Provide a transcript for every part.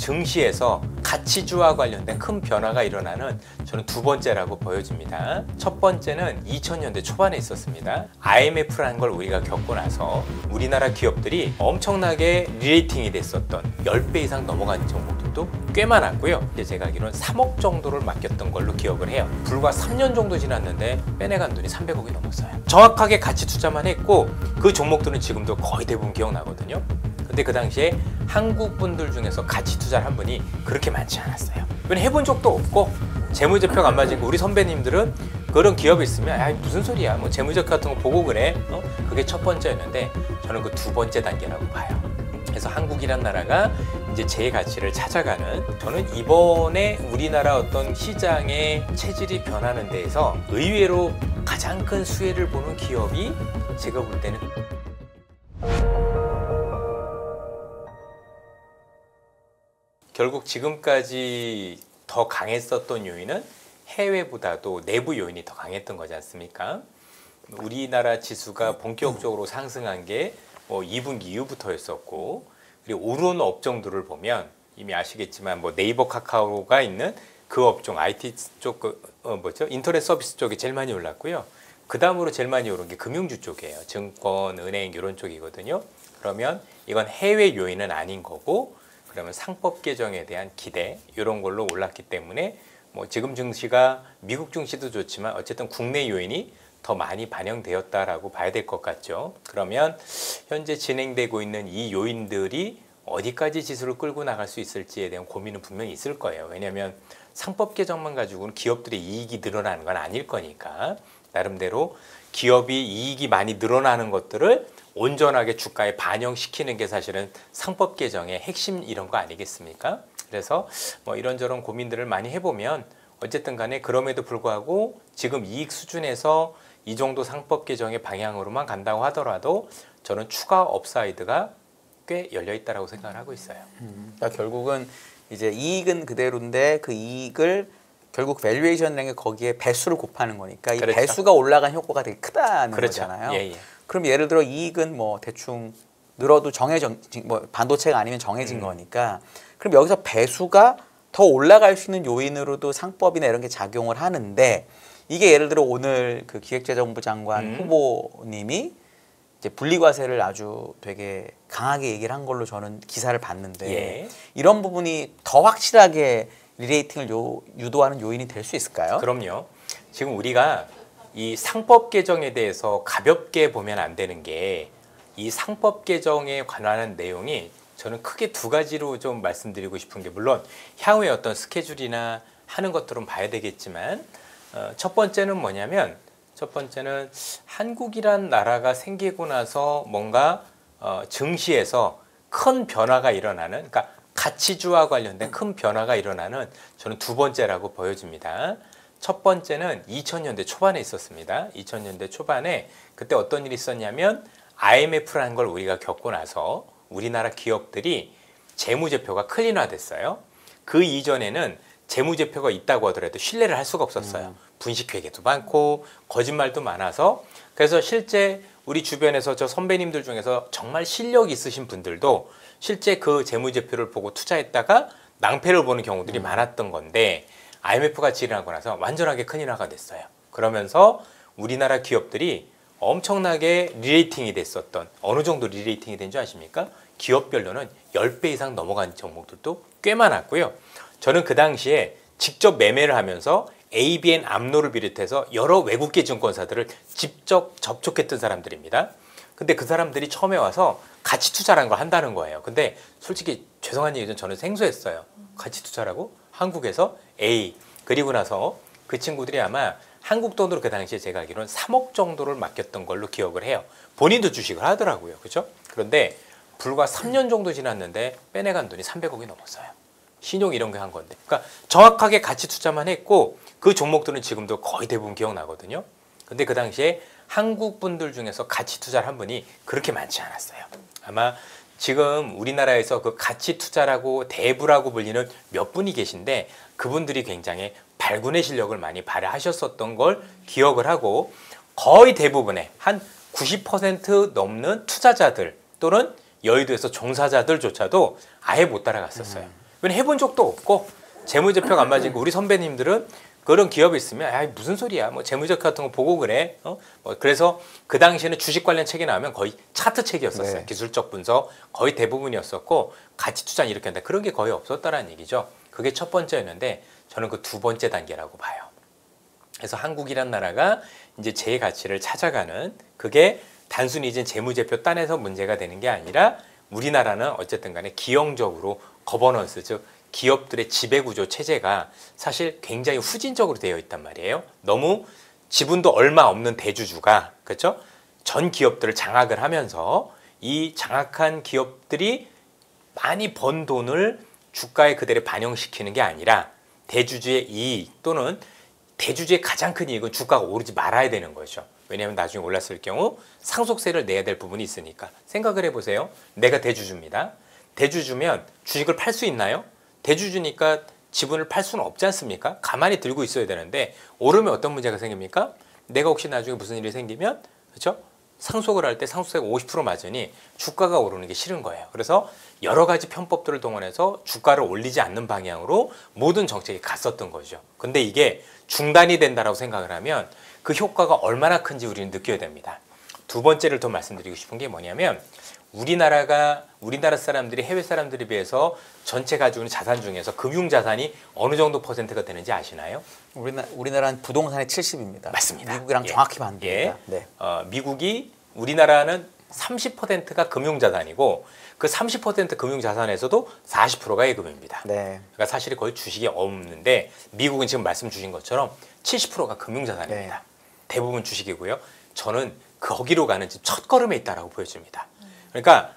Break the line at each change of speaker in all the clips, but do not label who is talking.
증시에서 가치주와 관련된 큰 변화가 일어나는 저는 두 번째라고 보여집니다. 첫 번째는 2000년대 초반에 있었습니다. IMF라는 걸 우리가 겪고 나서 우리나라 기업들이 엄청나게 리레이팅이 됐었던 10배 이상 넘어간 종목들도 꽤 많았고요. 이제 제가 알기로는 3억 정도를 맡겼던 걸로 기억을 해요. 불과 3년 정도 지났는데 빼내간 돈이 300억이 넘었어요. 정확하게 가치 투자만 했고 그 종목들은 지금도 거의 대부분 기억나거든요. 근데 그 당시에 한국 분들 중에서 가치 투자를 한 분이 그렇게 많지 않았어요. 왜냐면 해본 적도 없고 재무제표가 안 맞은 거, 우리 선배님들은 그런 기업이 있으면 아 무슨 소리야, 뭐 재무제표 같은 거 보고 그래. 그게 첫 번째였는데 저는 그 두 번째 단계라고 봐요. 그래서 한국이란 나라가 이제 제 가치를 찾아가는, 저는 이번에 우리나라 어떤 시장의 체질이 변하는 데에서 의외로 가장 큰 수혜를 보는 기업이 제가 볼 때는 결국 지금까지 더 강했었던 요인은 해외보다도 내부 요인이 더 강했던 거지 않습니까? 우리나라 지수가 본격적으로 상승한 게 뭐 2분기 이후부터였었고, 그리고 오른 업종들을 보면 이미 아시겠지만 뭐 네이버, 카카오가 있는 그 업종, IT 쪽, 인터넷 서비스 쪽이 제일 많이 올랐고요. 그 다음으로 제일 많이 오른 게 금융주 쪽이에요. 증권, 은행 이런 쪽이거든요. 그러면 이건 해외 요인은 아닌 거고, 그러면 상법 개정에 대한 기대 이런 걸로 올랐기 때문에 뭐 지금 증시가 미국 증시도 좋지만 어쨌든 국내 요인이 더 많이 반영되었다라고 봐야 될 것 같죠. 그러면 현재 진행되고 있는 이 요인들이 어디까지 지수를 끌고 나갈 수 있을지에 대한 고민은 분명히 있을 거예요. 왜냐하면 상법 개정만 가지고는 기업들의 이익이 늘어나는 건 아닐 거니까 나름대로 기업이 이익이 많이 늘어나는 것들을 온전하게 주가에 반영시키는 게 사실은 상법 개정의 핵심 이런 거 아니겠습니까? 그래서 뭐 이런저런 고민들을 많이 해보면 어쨌든 간에 그럼에도 불구하고 지금 이익 수준에서 이 정도 상법 개정의 방향으로만 간다고 하더라도 저는 추가 업사이드가 꽤 열려 있다라고 생각을 하고 있어요.
그러니까 결국은 이제 이익은 그대로인데 그 이익을 결국 밸류에이션이라는 게 거기에 배수를 곱하는 거니까 이
그렇죠.
배수가 올라간 효과가 되게 크다는
그렇죠.
거잖아요.
예, 예.
그럼 예를 들어 이익은 뭐 대충 늘어도 정해진, 뭐 반도체가 아니면 정해진 거니까, 그럼 여기서 배수가 더 올라갈 수 있는 요인으로도 상법이나 이런 게 작용을 하는데, 이게 예를 들어 오늘 그 기획재정부 장관 후보님이 이제 분리과세를 아주 되게 강하게 얘기를 한 걸로 저는 기사를 봤는데,
예.
이런 부분이 더 확실하게 리레이팅을 유도하는 요인이 될 수 있을까요?
그럼요. 지금 우리가 이 상법 개정에 대해서 가볍게 보면 안 되는 게, 이 상법 개정에 관한 내용이 저는 크게 두 가지로 좀 말씀드리고 싶은 게, 물론 향후에 어떤 스케줄이나 하는 것들은 봐야 되겠지만 첫 번째는 뭐냐면, 첫 번째는 한국이란 나라가 생기고 나서 뭔가 증시에서 큰 변화가 일어나는, 그러니까 가치주와 관련된 큰 변화가 일어나는 저는 두 번째라고 보여집니다. 첫 번째는 2000년대 초반에 있었습니다. 2000년대 초반에 그때 어떤 일이 있었냐면 IMF라는 걸 우리가 겪고 나서 우리나라 기업들이 재무제표가 클린화됐어요. 그 이전에는 재무제표가 있다고 하더라도 신뢰를 할 수가 없었어요. 분식회계도 많고 거짓말도 많아서. 그래서 실제 우리 주변에서 저 선배님들 중에서 정말 실력 있으신 분들도 실제 그 재무제표를 보고 투자했다가 낭패를 보는 경우들이 많았던 건데, IMF가 지나고 나서 완전하게 클린화가 됐어요. 그러면서 우리나라 기업들이 엄청나게 리레이팅이 됐었던, 어느 정도 리레이팅이 된 줄 아십니까? 기업별로는 10배 이상 넘어간 종목들도 꽤 많았고요. 저는 그 당시에 직접 매매를 하면서 ABN 암로를 비롯해서 여러 외국계 증권사들을 직접 접촉했던 사람들입니다. 근데 그 사람들이 처음에 와서 가치 투자라는 걸 한다는 거예요. 근데 솔직히 죄송한 얘기는 저는 생소했어요. 가치 투자라고? 한국에서? A. 그리고 나서 그 친구들이 아마 한국 돈으로 그 당시에 제가 알기로는 3억 정도를 맡겼던 걸로 기억을 해요. 본인도 주식을 하더라고요. 그죠? 그런데 불과 3년 정도 지났는데 빼내간 돈이 300억이 넘었어요. 신용 이런 거 한 건데. 그러니까 정확하게 가치 투자만 했고 그 종목들은 지금도 거의 대부분 기억나거든요. 근데 그 당시에 한국 분들 중에서 가치 투자를 한 분이 그렇게 많지 않았어요. 아마 지금 우리나라에서 그 가치 투자라고 대부라고 불리는 몇 분이 계신데 그분들이 굉장히 발군의 실력을 많이 발휘하셨었던 걸 기억을 하고, 거의 대부분의 한 90% 넘는 투자자들 또는 여의도에서 종사자들조차도 아예 못 따라갔었어요. 왜냐면 해본 적도 없고 재무제표가 안 맞은 거 우리 선배님들은 그런 기업이 있으면 아 무슨 소리야 뭐 재무제표 같은 거 보고 그래 뭐 그래서 그 당시에는 주식 관련 책이 나오면 거의 차트 책이었었어요.
네.
기술적 분석 거의 대부분이었었고 가치 투자 이렇게 한다 그런 게 거의 없었다라는 얘기죠. 그게 첫 번째였는데 저는 그 두 번째 단계라고 봐요. 그래서 한국이란 나라가 이제 제 가치를 찾아가는 그게 단순히 이제 재무제표 딴에서 문제가 되는 게 아니라 우리나라는 어쨌든 간에 기형적으로 거버넌스 즉 기업들의 지배구조 체제가 사실 굉장히 후진적으로 되어 있단 말이에요. 너무 지분도 얼마 없는 대주주가 그렇죠? 전 기업들을 장악을 하면서 이 장악한 기업들이 많이 번 돈을 주가에 그대로 반영시키는 게 아니라 대주주의 이익 또는 대주주의 가장 큰 이익은 주가가 오르지 말아야 되는 거죠. 왜냐하면 나중에 올랐을 경우 상속세를 내야 될 부분이 있으니까. 생각을 해보세요. 내가 대주주입니다. 대주주면 주식을 팔 수 있나요? 대주주니까 지분을 팔 수는 없지 않습니까? 가만히 들고 있어야 되는데 오르면 어떤 문제가 생깁니까? 내가 혹시 나중에 무슨 일이 생기면 그렇죠? 상속을 할 때 상속세가 50% 맞으니 주가가 오르는 게 싫은 거예요. 그래서 여러 가지 편법들을 동원해서 주가를 올리지 않는 방향으로 모든 정책이 갔었던 거죠. 근데 이게 중단이 된다라고 생각을 하면 그 효과가 얼마나 큰지 우리는 느껴야 됩니다. 두 번째를 더 말씀드리고 싶은 게 뭐냐면 우리나라 사람들이 해외 사람들에 비해서 전체 가지고 있는 자산 중에서 금융자산이 어느 정도 퍼센트가 되는지 아시나요?
우리나라는 부동산의 70입니다.
맞습니다.
미국이랑
예.
정확히 반대입니다.
예.
네.
미국이 우리나라는 30%가 금융자산이고 그 30% 금융자산에서도 40%가 예금입니다.
네.
그러니까 사실 거의 주식이 없는데 미국은 지금 말씀 주신 것처럼 70%가 금융자산입니다.
네.
대부분 주식이고요. 저는 거기로 가는 첫 걸음에 있다라고 보여집니다. 그러니까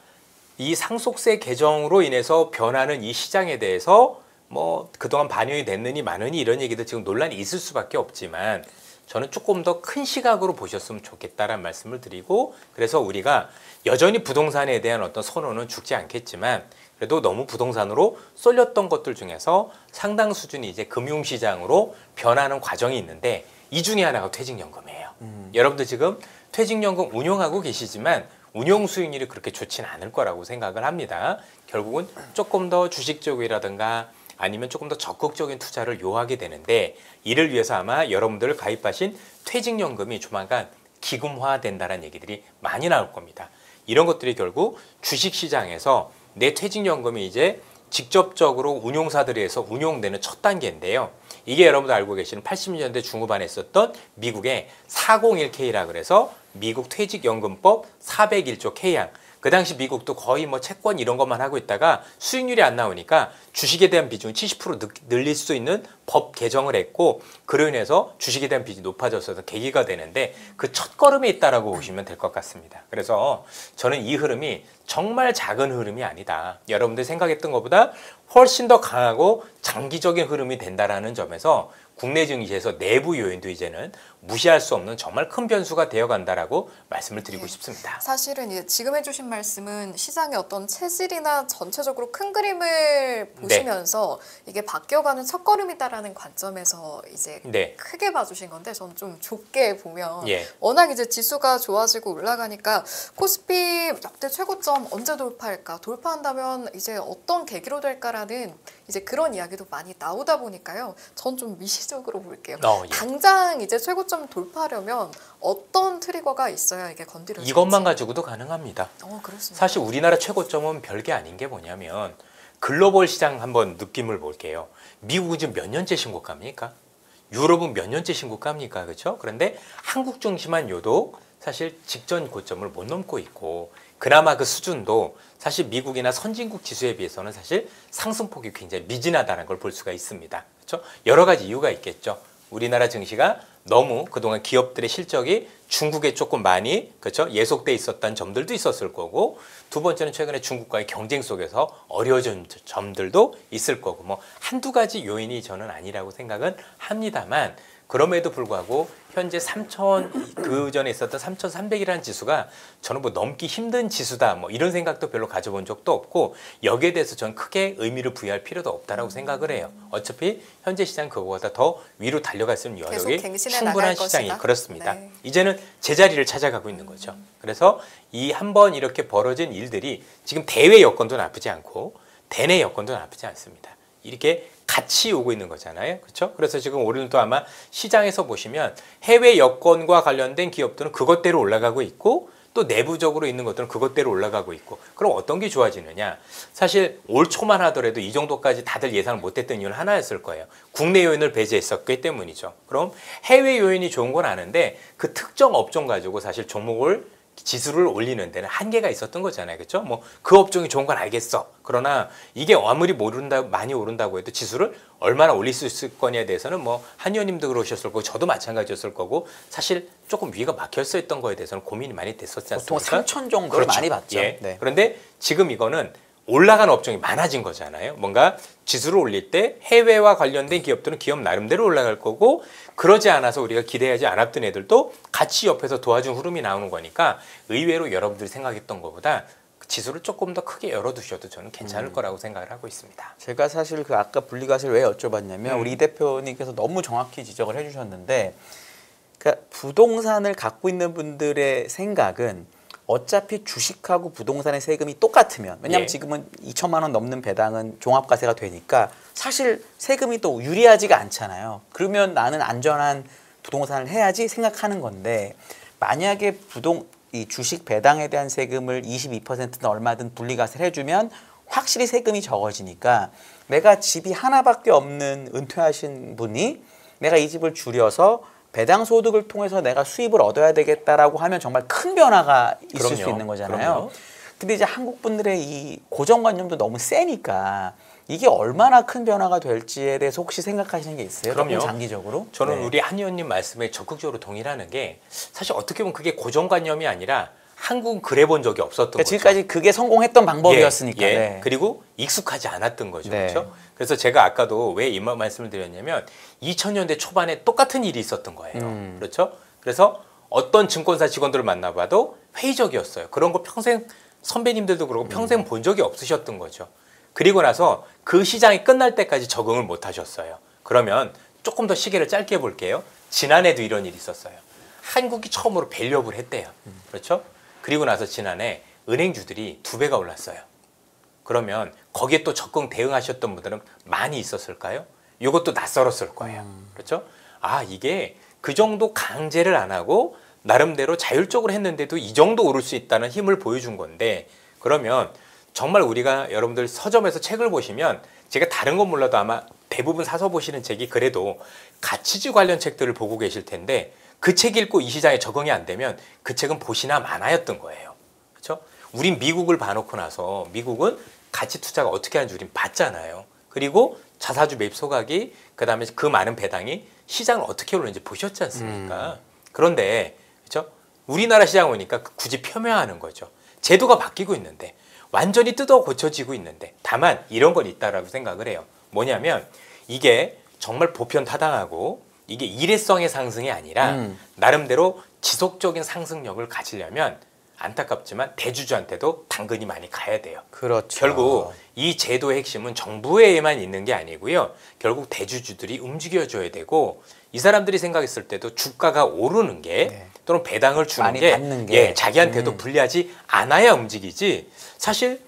이 상속세 개정으로 인해서 변하는 이 시장에 대해서 뭐 그동안 반영이 됐느니 마느니 이런 얘기도 지금 논란이 있을 수밖에 없지만 저는 조금 더 큰 시각으로 보셨으면 좋겠다라는 말씀을 드리고 그래서 우리가 여전히 부동산에 대한 어떤 선호는 죽지 않겠지만 그래도 너무 부동산으로 쏠렸던 것들 중에서 상당 수준이 이제 금융시장으로 변하는 과정이 있는데 이 중에 하나가 퇴직연금이에요. 여러분들 지금 퇴직연금 운용하고 계시지만 운용 수익률이 그렇게 좋지는 않을 거라고 생각을 합니다. 결국은 조금 더 주식 쪽이라든가 아니면 조금 더 적극적인 투자를 요하게 되는데 이를 위해서 아마 여러분들 가입하신 퇴직연금이 조만간 기금화된다는 얘기들이 많이 나올 겁니다. 이런 것들이 결국 주식시장에서 내 퇴직연금이 이제 직접적으로 운용사들에 의해서 운용되는 첫 단계인데요. 이게 여러분들 알고 계시는 80년대 중후반에 있었던 미국의 401k라 그래서 미국 퇴직연금법 401조 K항. 그 당시 미국도 거의 뭐 채권 이런 것만 하고 있다가 수익률이 안 나오니까 주식에 대한 비중을 70% 늘릴 수 있는 법 개정을 했고 그로 인해서 주식에 대한 비중이 높아져서 계기가 되는데 그 첫걸음에 있다라고 보시면 될 것 같습니다. 그래서 저는 이 흐름이 정말 작은 흐름이 아니다. 여러분들 생각했던 것보다 훨씬 더 강하고 장기적인 흐름이 된다라는 점에서 국내 증시에서 내부 요인도 이제는 무시할 수 없는 정말 큰 변수가 되어간다라고 말씀을 드리고 싶습니다.
사실은 이제 지금 해주신 말씀은 시장의 어떤 체질이나 전체적으로 큰 그림을 보시면서 이게 바뀌어가는 첫걸음이다라는 관점에서 이제 크게 봐주신 건데 저는 좀 좁게 보면 워낙 이제 지수가 좋아지고 올라가니까 코스피 역대 최고점 언제 돌파할까? 돌파한다면 이제 어떤 계기로 될까라는 이제 그런 이야기도 많이 나오다 보니까요. 전 좀 미시적으로 볼게요. 당장 이제 최고점 돌파하려면 어떤 트리거가 있어야 이게 건드려질지.
이것만 가지고도 가능합니다.
그렇습니다.
사실 우리나라 최고점은 별게 아닌 게 뭐냐면 글로벌 시장 한번 느낌을 볼게요. 미국은 지금 몇 년째 신고가입니까? 유럽은 몇 년째 신고가입니까? 그렇죠? 그런데 한국 중심한 요도 사실 직전 고점을 못 넘고 있고 그나마 그 수준도 사실 미국이나 선진국 지수에 비해서는 사실 상승폭이 굉장히 미진하다는 걸 볼 수가 있습니다. 그렇죠? 여러 가지 이유가 있겠죠. 우리나라 증시가 너무 그동안 기업들의 실적이 중국에 조금 많이 그렇죠? 예속돼 있었던 점들도 있었을 거고 두 번째는 최근에 중국과의 경쟁 속에서 어려워진 점들도 있을 거고 뭐 한두 가지 요인이 저는 아니라고 생각은 합니다만 그럼에도 불구하고 현재 3,000 그 전에 있었던 3,300이라는 지수가 저는 뭐 넘기 힘든 지수다 뭐 이런 생각도 별로 가져본 적도 없고 여기에 대해서 저는 크게 의미를 부여할 필요도 없다라고 생각을 해요. 어차피 현재 시장 그거보다 더 위로 달려갈 수 있는 여력이 충분한 시장이 그렇습니다. 이제는 제자리를 찾아가고 있는 거죠. 그래서 이 한번 이렇게 벌어진 일들이 지금 대외 여건도 나쁘지 않고 대내 여건도 나쁘지 않습니다. 이렇게 같이 오고 있는 거잖아요. 그렇죠? 그래서 지금 오늘도 아마 시장에서 보시면 해외 여건과 관련된 기업들은 그것대로 올라가고 있고 또 내부적으로 있는 것들은 그것대로 올라가고 있고 그럼 어떤 게 좋아지느냐? 사실 올 초만 하더라도 이 정도까지 다들 예상을 못했던 이유는 하나였을 거예요. 국내 요인을 배제했었기 때문이죠. 그럼 해외 요인이 좋은 건 아는데 그 특정 업종 가지고 사실 종목을 지수를 올리는 데는 한계가 있었던 거잖아요. 그렇죠? 뭐 그 업종이 좋은 건 알겠어. 그러나 이게 아무리 많이 오른다고 해도 지수를 얼마나 올릴 수 있을 거냐에 대해서는 뭐 한 의원님도 그러셨을 거고 저도 마찬가지였을 거고 사실 조금 위가 막혔어 있던 거에 대해서는 고민이 많이 됐었지 않습니까?
보통 3천 정도를
그렇죠.
많이 봤죠.
예.
네.
그런데 지금 이거는 올라가는 업종이 많아진 거잖아요. 뭔가 지수를 올릴 때 해외와 관련된 기업들은 기업 나름대로 올라갈 거고 그러지 않아서 우리가 기대하지 않았던 애들도 같이 옆에서 도와준 흐름이 나오는 거니까 의외로 여러분들이 생각했던 것보다 지수를 조금 더 크게 열어두셔도 저는 괜찮을 거라고 생각을 하고 있습니다.
제가 사실 그 아까 분리과세를 왜 여쭤봤냐면 우리 이 대표님께서 너무 정확히 지적을 해주셨는데 그러니까 부동산을 갖고 있는 분들의 생각은 어차피 주식하고 부동산의 세금이 똑같으면 왜냐하면
예.
지금은 2천만 원 넘는 배당은 종합과세가 되니까 사실 세금이 또 유리하지가 않잖아요. 그러면 나는 안전한 부동산을 해야지 생각하는 건데 만약에 이 주식 배당에 대한 세금을 22%든 얼마든 분리과세를 해주면 확실히 세금이 적어지니까 내가 집이 하나밖에 없는 은퇴하신 분이 내가 이 집을 줄여서 배당 소득을 통해서 내가 수입을 얻어야 되겠다라고 하면 정말 큰 변화가 있을
그럼요.
수 있는 거잖아요.
그럼요.
근데 이제 한국 분들의 이 고정관념도 너무 세니까 이게 얼마나 큰 변화가 될지에 대해서 혹시 생각하시는 게 있어요?
그럼요.
조금 장기적으로?
저는
네.
우리 한 의원님 말씀에 적극적으로 동의하는 게 사실 어떻게 보면 그게 고정관념이 아니라 한국은 그래 본 적이 없었던
그러니까
거죠.
지금까지 그게 성공했던 방법이었으니까.
예, 예.
네.
그리고 익숙하지 않았던 거죠.
네.
그렇죠? 그래서 제가 아까도 왜 이 말씀을 드렸냐면 2000년대 초반에 똑같은 일이 있었던 거예요. 그렇죠? 그래서 어떤 증권사 직원들을 만나봐도 회의적이었어요. 그런 거 평생 선배님들도 그러고 평생 본 적이 없으셨던 거죠. 그리고 나서 그 시장이 끝날 때까지 적응을 못 하셨어요. 그러면 조금 더 시계를 짧게 볼게요. 지난해도 이런 일이 있었어요. 한국이 처음으로 밸류업을 했대요. 그렇죠? 그리고 나서 지난해 은행주들이 2배가 올랐어요. 그러면 거기에 또 적극 대응하셨던 분들은 많이 있었을까요? 이것도 낯설었을 거예요. 그렇죠? 아, 이게 그 정도 강제를 안 하고 나름대로 자율적으로 했는데도 이 정도 오를 수 있다는 힘을 보여준 건데 그러면 정말 우리가 여러분들 서점에서 책을 보시면 제가 다른 건 몰라도 아마 대부분 사서 보시는 책이 그래도 가치주 관련 책들을 보고 계실 텐데 그 책 읽고 이 시장에 적응이 안 되면 그 책은 보시나 마나였던 거예요. 그렇죠? 우린 미국을 봐놓고 나서 미국은 가치 투자가 어떻게 하는지 우린 봤잖아요. 그리고 자사주 매입 소각이 그다음에 그 많은 배당이 시장을 어떻게 오르는지 보셨지 않습니까? 그런데 그렇죠? 우리나라 시장 오니까 굳이 폄훼하는 거죠. 제도가 바뀌고 있는데 완전히 뜯어 고쳐지고 있는데 다만 이런 건 있다라고 생각을 해요. 뭐냐면 이게 정말 보편타당하고 이게 일회성의 상승이 아니라 나름대로 지속적인 상승력을 가지려면 안타깝지만 대주주한테도 당근이 많이 가야 돼요.
그렇죠.
결국 이 제도의 핵심은 정부에만 있는 게 아니고요. 결국 대주주들이 움직여줘야 되고 이 사람들이 생각했을 때도 주가가 오르는 게
네.
또는 배당을 주는
많이
게,
받는 게.
예, 자기한테도 불리하지 않아야 움직이지. 사실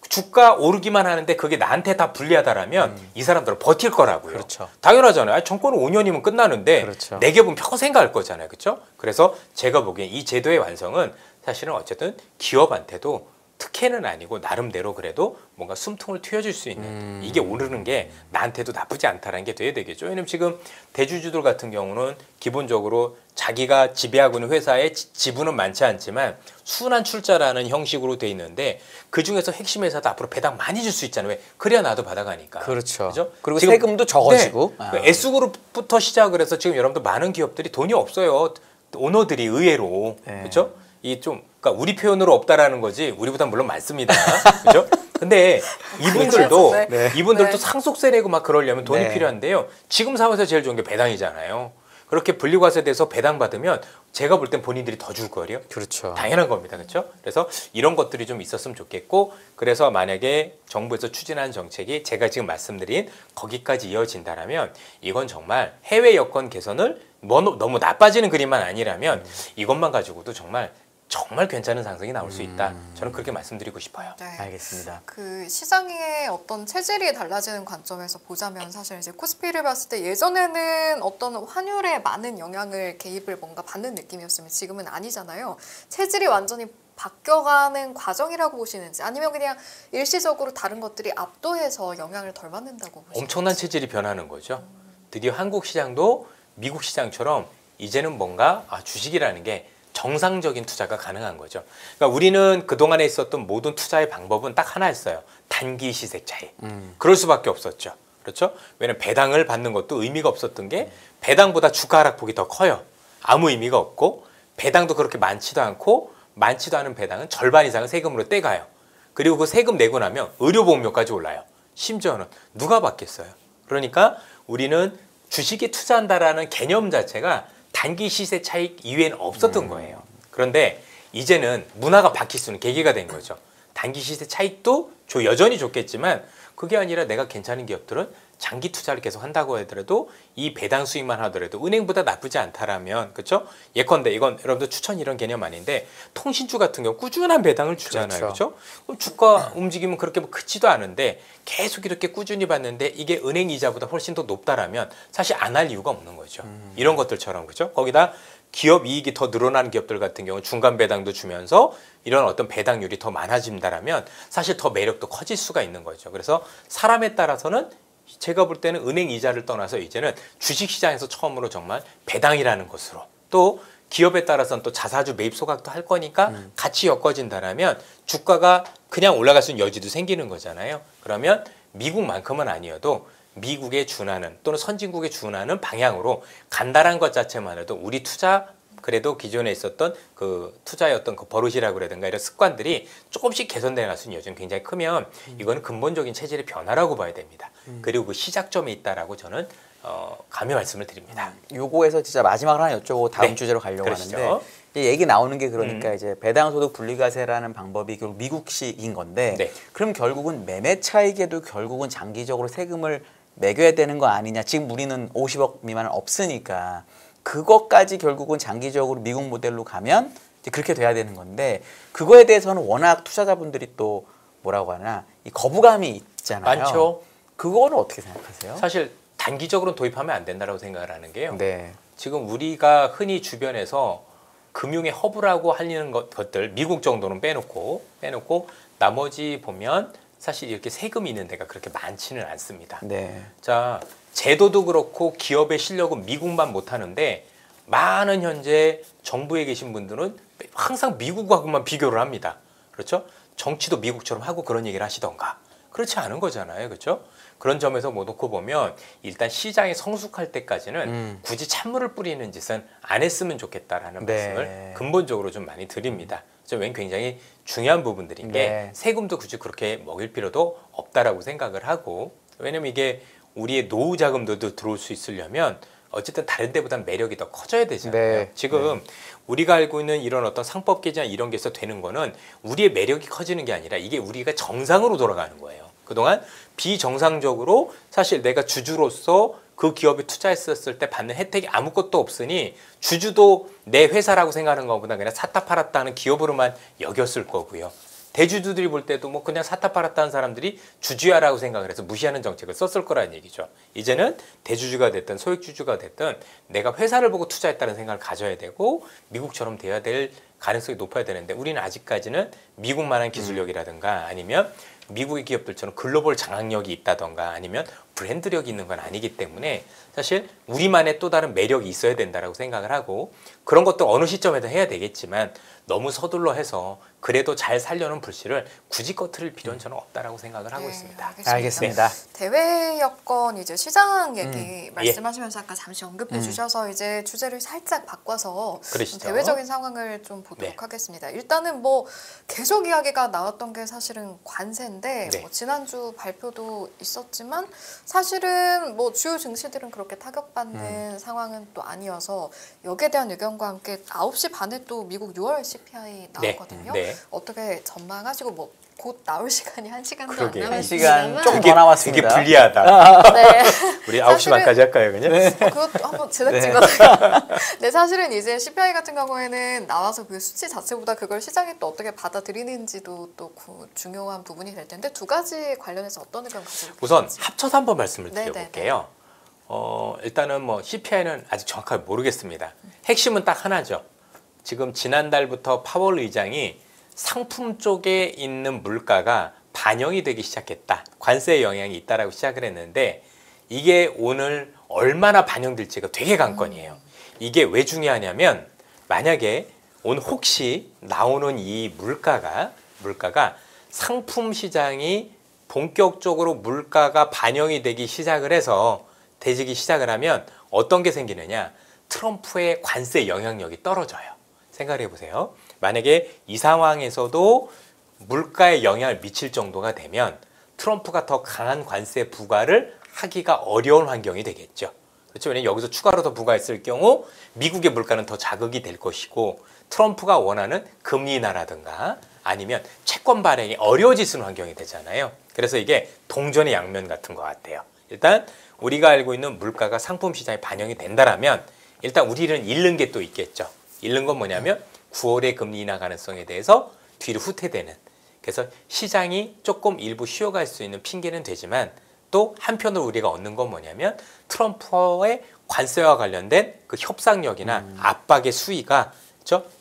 주가 오르기만 하는데 그게 나한테 다 불리하다라면 이 사람들은 버틸 거라고요.
그렇죠.
당연하잖아요. 아니, 정권은 5년이면 끝나는데
그렇죠.
내 기업은 평생 갈 거잖아요. 그렇죠? 그래서 제가 보기엔 이 제도의 완성은 사실은 어쨌든 기업한테도 특혜는 아니고 나름대로 그래도 뭔가 숨통을 트여줄 수 있는 이게 오르는 게 나한테도 나쁘지 않다는 게 돼야 되겠죠. 왜냐면 지금 대주주들 같은 경우는 기본적으로 자기가 지배하고 있는 회사의 지분은 많지 않지만 순환 출자라는 형식으로 돼 있는데 그 중에서 핵심 회사도 앞으로 배당 많이 줄 수 있잖아요. 왜? 그래야 나도 받아가니까.
그렇죠.
그죠?
그리고
지금,
세금도 적어지고.
네. S그룹부터 시작을 해서 지금 여러분들 많은 기업들이 돈이 없어요. 오너들이 의외로.
네.
그렇죠? 이 좀 그러니까 우리 표현으로 없다라는 거지 우리보다 물론 많습니다. 그렇죠? 근데 이분들도
그렇죠.
네.
이분들도
네.
상속세 내고 막 그러려면 돈이
네.
필요한데요. 지금 사회에서 제일 좋은 게 배당이잖아요. 그렇게 분리과세돼서 배당 받으면 제가 볼 땐 본인들이 더 줄 거예요.
그렇죠.
당연한 겁니다. 그렇죠? 그래서 이런 것들이 좀 있었으면 좋겠고 그래서 만약에 정부에서 추진하는 정책이 제가 지금 말씀드린 거기까지 이어진다라면 이건 정말 해외 여건 개선을 너무 나빠지는 그림만 아니라면 이것만 가지고도 정말 정말 괜찮은 상승이 나올 수 있다. 저는 그렇게 말씀드리고 싶어요.
네.
알겠습니다.
그 시장의 어떤 체질이 달라지는 관점에서 보자면 사실 이제 코스피를 봤을 때 예전에는 어떤 환율에 많은 영향을 개입을 뭔가 받는 느낌이었으면 지금은 아니잖아요. 체질이 완전히 바뀌어가는 과정이라고 보시는지 아니면 그냥 일시적으로 다른 것들이 압도해서 영향을 덜 받는다고 보시는지.
엄청난 체질이 변하는 거죠. 드디어 한국 시장도 미국 시장처럼 이제는 뭔가 주식이라는 게 정상적인 투자가 가능한 거죠. 그러니까 우리는 그동안에 있었던 모든 투자의 방법은 딱 하나였어요. 단기 시세 차익. 그럴 수밖에 없었죠. 그렇죠? 왜냐면 배당을 받는 것도 의미가 없었던 게 배당보다 주가 하락폭이 더 커요. 아무 의미가 없고 배당도 그렇게 많지도 않고 많지도 않은 배당은 절반 이상은 세금으로 떼가요. 그리고 그 세금 내고 나면 의료보험료까지 올라요. 심지어는 누가 받겠어요. 그러니까 우리는 주식에 투자한다라는 개념 자체가 단기 시세 차익 이외에는 없었던 거예요. 그런데 이제는 문화가 바뀔 수 있는 계기가 된 거죠. 단기 시세 차익도 여전히 좋겠지만 그게 아니라 내가 괜찮은 기업들은 장기 투자를 계속 한다고 하더라도 이 배당 수익만 하더라도 은행보다 나쁘지 않다라면 그렇죠? 예컨대 이건 여러분들 추천 이런 개념 아닌데 통신주 같은 경우 꾸준한 배당을 주잖아요. 그렇죠? 그럼 주가 움직이면 그렇게 뭐 크지도 않은데 계속 이렇게 꾸준히 받는데 이게 은행 이자보다 훨씬 더 높다라면 사실 안 할 이유가 없는 거죠. 이런 것들처럼 그렇죠? 거기다 기업 이익이 더 늘어나는 기업들 같은 경우 중간 배당도 주면서 이런 어떤 배당률이 더 많아진다라면 사실 더 매력도 커질 수가 있는 거죠. 그래서 사람에 따라서는 제가 볼 때는 은행 이자를 떠나서 이제는 주식시장에서 처음으로 정말 배당이라는 것으로 또 기업에 따라서는 또 자사주 매입 소각도 할 거니까 같이 엮어진다라면 주가가 그냥 올라갈 수 있는 여지도 생기는 거잖아요. 그러면 미국만큼은 아니어도 미국에 준하는 또는 선진국에 준하는 방향으로 간다는 것 자체만 해도 우리 투자 그래도 기존에 있었던 그 투자의 어떤 그 버릇이라고 그러든가 이런 습관들이 조금씩 개선되어 갈 수 있는 여지는 굉장히 크면 이거는 근본적인 체질의 변화라고 봐야 됩니다. 그리고 그 시작점에 있다라고 저는 감히 말씀을 드립니다.
요거에서 진짜 마지막으로 하나 여쭤보고 다음
네.
주제로 가려고
그러시죠.
하는데 이제 얘기 나오는 게 그러니까 이제 배당소득 분리과세라는 방법이 결국 미국식인 건데
네.
그럼 결국은 매매 차익에도 결국은 장기적으로 세금을 매겨야 되는 거 아니냐. 지금 우리는 50억 미만은 없으니까 그것까지 결국은 장기적으로 미국 모델로 가면 이제 그렇게 돼야 되는 건데 그거에 대해서는 워낙 투자자분들이 또 뭐라고 하나 이 거부감이 있잖아요.
많죠.
그거는 어떻게 생각하세요?
사실 단기적으로 도입하면 안 된다고 생각을 하는 게요.
네.
지금 우리가 흔히 주변에서 금융의 허브라고 하는 것들 미국 정도는 빼놓고 나머지 보면 사실 이렇게 세금이 있는 데가 그렇게 많지는 않습니다.
네.
자, 제도도 그렇고 기업의 실력은 미국만 못하는데 많은 현재 정부에 계신 분들은 항상 미국하고만 비교를 합니다. 그렇죠? 정치도 미국처럼 하고 그런 얘기를 하시던가. 그렇지 않은 거잖아요. 그렇죠? 그런 점에서 뭐 놓고 보면 일단 시장이 성숙할 때까지는 굳이 찬물을 뿌리는 짓은 안 했으면 좋겠다라는 말씀을 근본적으로 좀 많이 드립니다. 웬 굉장히 중요한 부분들인 게 세금도 굳이 그렇게 먹일 필요도 없다라고 생각을 하고 왜냐면 이게 우리의 노후 자금들도 들어올 수 있으려면 어쨌든 다른 데보다는 매력이 더 커져야 되잖아요. 지금 우리가 알고 있는 이런 어떤 상법 개정 이런 게 있어 되는 거는 우리의 매력이 커지는 게 아니라 이게 우리가 정상으로 돌아가는 거예요. 그동안 비정상적으로 사실 내가 주주로서 그 기업에 투자했었을 때 받는 혜택이 아무것도 없으니 주주도 내 회사라고 생각하는 것보다 그냥 샀다 팔았다는 기업으로만 여겼을 거고요. 대주주들이 볼 때도 뭐 그냥 샀다 팔았다는 사람들이 주주야라고 생각을 해서 무시하는 정책을 썼을 거라는 얘기죠. 이제는 대주주가 됐든 소액주주가 됐든 내가 회사를 보고 투자했다는 생각을 가져야 되고 미국처럼 돼야 될 가능성이 높아야 되는데 우리는 아직까지는 미국만한 기술력이라든가 아니면 미국의 기업들처럼 글로벌 장악력이 있다던가 아니면 브랜드력이 있는 건 아니기 때문에 사실 우리만의 또 다른 매력이 있어야 된다고 생각을 하고 그런 것도 어느 시점에도 해야 되겠지만 너무 서둘러 해서 그래도 잘 살려는 불씨를 굳이 꺼트릴 필요는 저는 없다라고 생각을 하고 있습니다.
알겠습니다.
대외 여건 이제 시장 얘기 말씀하시면서 아까 잠시 언급해 주셔서 이제 주제를 살짝 바꿔서 대외적인 상황을 좀 보도록 하겠습니다. 일단은 뭐 계속 이야기가 나왔던 게 사실은 관세인데 뭐 지난주 발표도 있었지만 사실은 뭐 주요 증시들은 그렇게 타격받는 상황은 또 아니어서 여기에 대한 의견과 함께 9시 반에 또 미국 6월 CPI 나오거든요. 어떻게 전망하시고 뭐 곧 나올 시간이 1시간도 안
그러게요.
한 시간
남았습니다만
좀 더 남았습니다.
되게 불리하다.
네.
우리 9시 반까지 할까요, 그냥?
그것도 한번 제작진과 네, 사실은 이제 CPI 같은 경우에는 나와서 그 수치 자체보다 그걸 시장이 또 어떻게 받아들이는지도 또 중요한 부분이 될 텐데 두 가지 관련해서 어떤 의견 가지고
우선
계신지.
합쳐서 한번 말씀을
네네네.
드려볼게요. 일단은 뭐 CPI는 아직 정확하게 모르겠습니다. 핵심은 딱 하나죠. 지금 지난달부터 파월 의장이 상품 쪽에 있는 물가가 반영이 되기 시작했다. 관세의 영향이 있다라고 시작을 했는데 이게 오늘 얼마나 반영될지가 되게 관건이에요. 이게 왜 중요하냐면 만약에 오늘 혹시 나오는 이 물가가 상품 시장이 본격적으로 물가가 반영이 되기 시작을 해서 되기 시작을 하면 어떤 게 생기느냐? 트럼프의 관세 영향력이 떨어져요. 생각을 해보세요. 만약에 이 상황에서도 물가에 영향을 미칠 정도가 되면 트럼프가 더 강한 관세 부과를 하기가 어려운 환경이 되겠죠. 그렇죠? 왜냐하면 여기서 추가로 더 부과했을 경우 미국의 물가는 더 자극이 될 것이고 트럼프가 원하는 금리 인하라든가 아니면 채권 발행이 어려워질 수 있는 환경이 되잖아요. 그래서 이게 동전의 양면 같은 것 같아요. 일단 우리가 알고 있는 물가가 상품 시장에 반영이 된다라면 일단 우리는 잃는 게 또 있겠죠. 잃는 건 뭐냐면 9월의 금리 인하 가능성에 대해서 뒤로 후퇴되는, 그래서 시장이 조금 일부 쉬어갈 수 있는 핑계는 되지만 또 한편으로 우리가 얻는 건 뭐냐면 트럼프의 관세와 관련된 그 협상력이나 압박의 수위가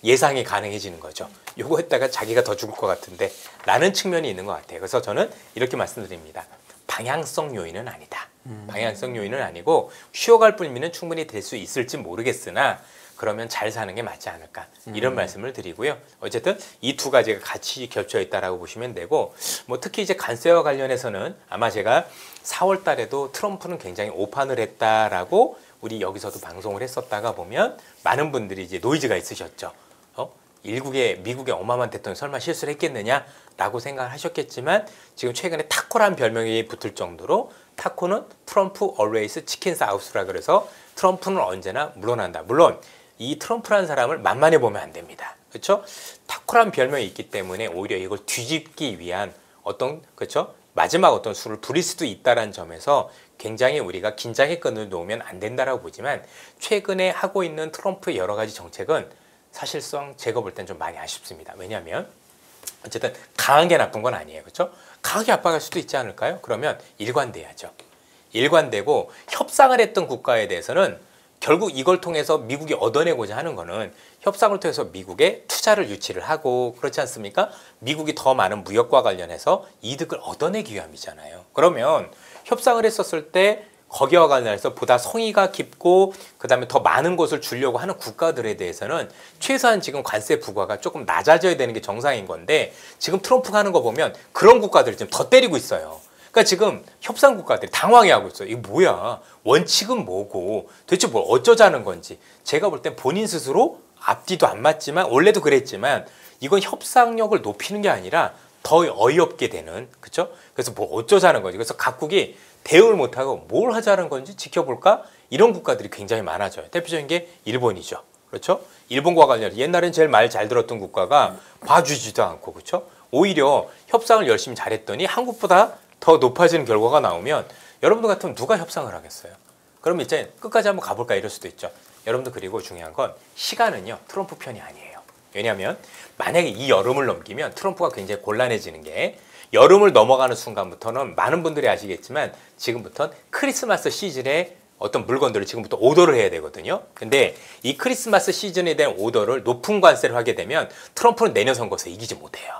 예상이 가능해지는 거죠. 요거 했다가 자기가 더 죽을 것 같은데 라는 측면이 있는 것 같아요. 그래서 저는 이렇게 말씀드립니다. 방향성 요인은 아니다. 방향성 요인은 아니고 쉬어갈 뿐이면 충분히 될 수 있을지 모르겠으나 그러면 잘 사는 게 맞지 않을까 이런 말씀을 드리고요. 어쨌든 이 두 가지가 같이 겹쳐 있다라고 보시면 되고, 뭐 특히 이제 관세와 관련해서는 아마 제가 4월 달에도 트럼프는 굉장히 오판을 했다라고 우리 여기서도 방송을 했었다가 보면 많은 분들이 이제 노이즈가 있으셨죠. 미국의 어마어마한 대통령이 설마 실수를 했겠느냐라고 생각을 하셨겠지만 지금 최근에 타코란 별명이 붙을 정도로 타코는 트럼프 always chickens out라 그래서 트럼프는 언제나 물러난다. 물론 이 트럼프라는 사람을 만만해 보면 안 됩니다. 그렇죠? 타코란 별명이 있기 때문에 오히려 이걸 뒤집기 위한 어떤 마지막 어떤 수를 부릴 수도 있다는 점에서 굉장히 우리가 긴장의 끈을 놓으면 안 된다라고 보지만 최근에 하고 있는 트럼프의 여러 가지 정책은 사실상 제가 볼 땐 좀 많이 아쉽습니다. 왜냐하면 어쨌든 강한 게 나쁜 건 아니에요. 그렇죠? 강하게 압박할 수도 있지 않을까요? 그러면 일관돼야죠. 일관되고 협상을 했던 국가에 대해서는 결국 이걸 통해서 미국이 얻어내고자 하는 거는 협상을 통해서 미국에 투자를 유치를 하고 그렇지 않습니까? 미국이 더 많은 무역과 관련해서 이득을 얻어내기 위함이잖아요. 그러면 협상을 했었을 때 거기와 관련해서 보다 성의가 깊고 그다음에 더 많은 것을 주려고 하는 국가들에 대해서는 최소한 지금 관세 부과가 조금 낮아져야 되는 게 정상인 건데 지금 트럼프가 하는 거 보면 그런 국가들이 지금 더 때리고 있어요. 그러니까 지금 협상 국가들이 당황해하고 있어요. 이게 뭐야? 원칙은 뭐고 도대체 뭘 어쩌자는 건지. 제가 볼 땐 본인 스스로 앞뒤도 안 맞지만 원래도 그랬지만 이건 협상력을 높이는 게 아니라 더 어이없게 되는, 그렇죠? 그래서 뭐 어쩌자는 거지. 그래서 각국이 대응을 못하고 뭘 하자는 건지 지켜볼까? 이런 국가들이 굉장히 많아져요. 대표적인 게 일본이죠. 그렇죠? 일본과 관련해서 옛날엔 제일 말 잘 들었던 국가가 봐주지도 않고, 그렇죠? 오히려 협상을 열심히 잘했더니 한국보다 더 높아지는 결과가 나오면 여러분들 같으면 누가 협상을 하겠어요? 그럼 이제 끝까지 한번 가볼까 이럴 수도 있죠. 여러분들 그리고 중요한 건 시간은요 트럼프 편이 아니에요. 왜냐하면 만약에 이 여름을 넘기면 트럼프가 굉장히 곤란해지는 게 여름을 넘어가는 순간부터는 많은 분들이 아시겠지만 지금부터는 크리스마스 시즌에 어떤 물건들을 지금부터 오더를 해야 되거든요. 근데 이 크리스마스 시즌에 대한 오더를 높은 관세를 하게 되면 트럼프는 내년 선거에서 이기지 못해요.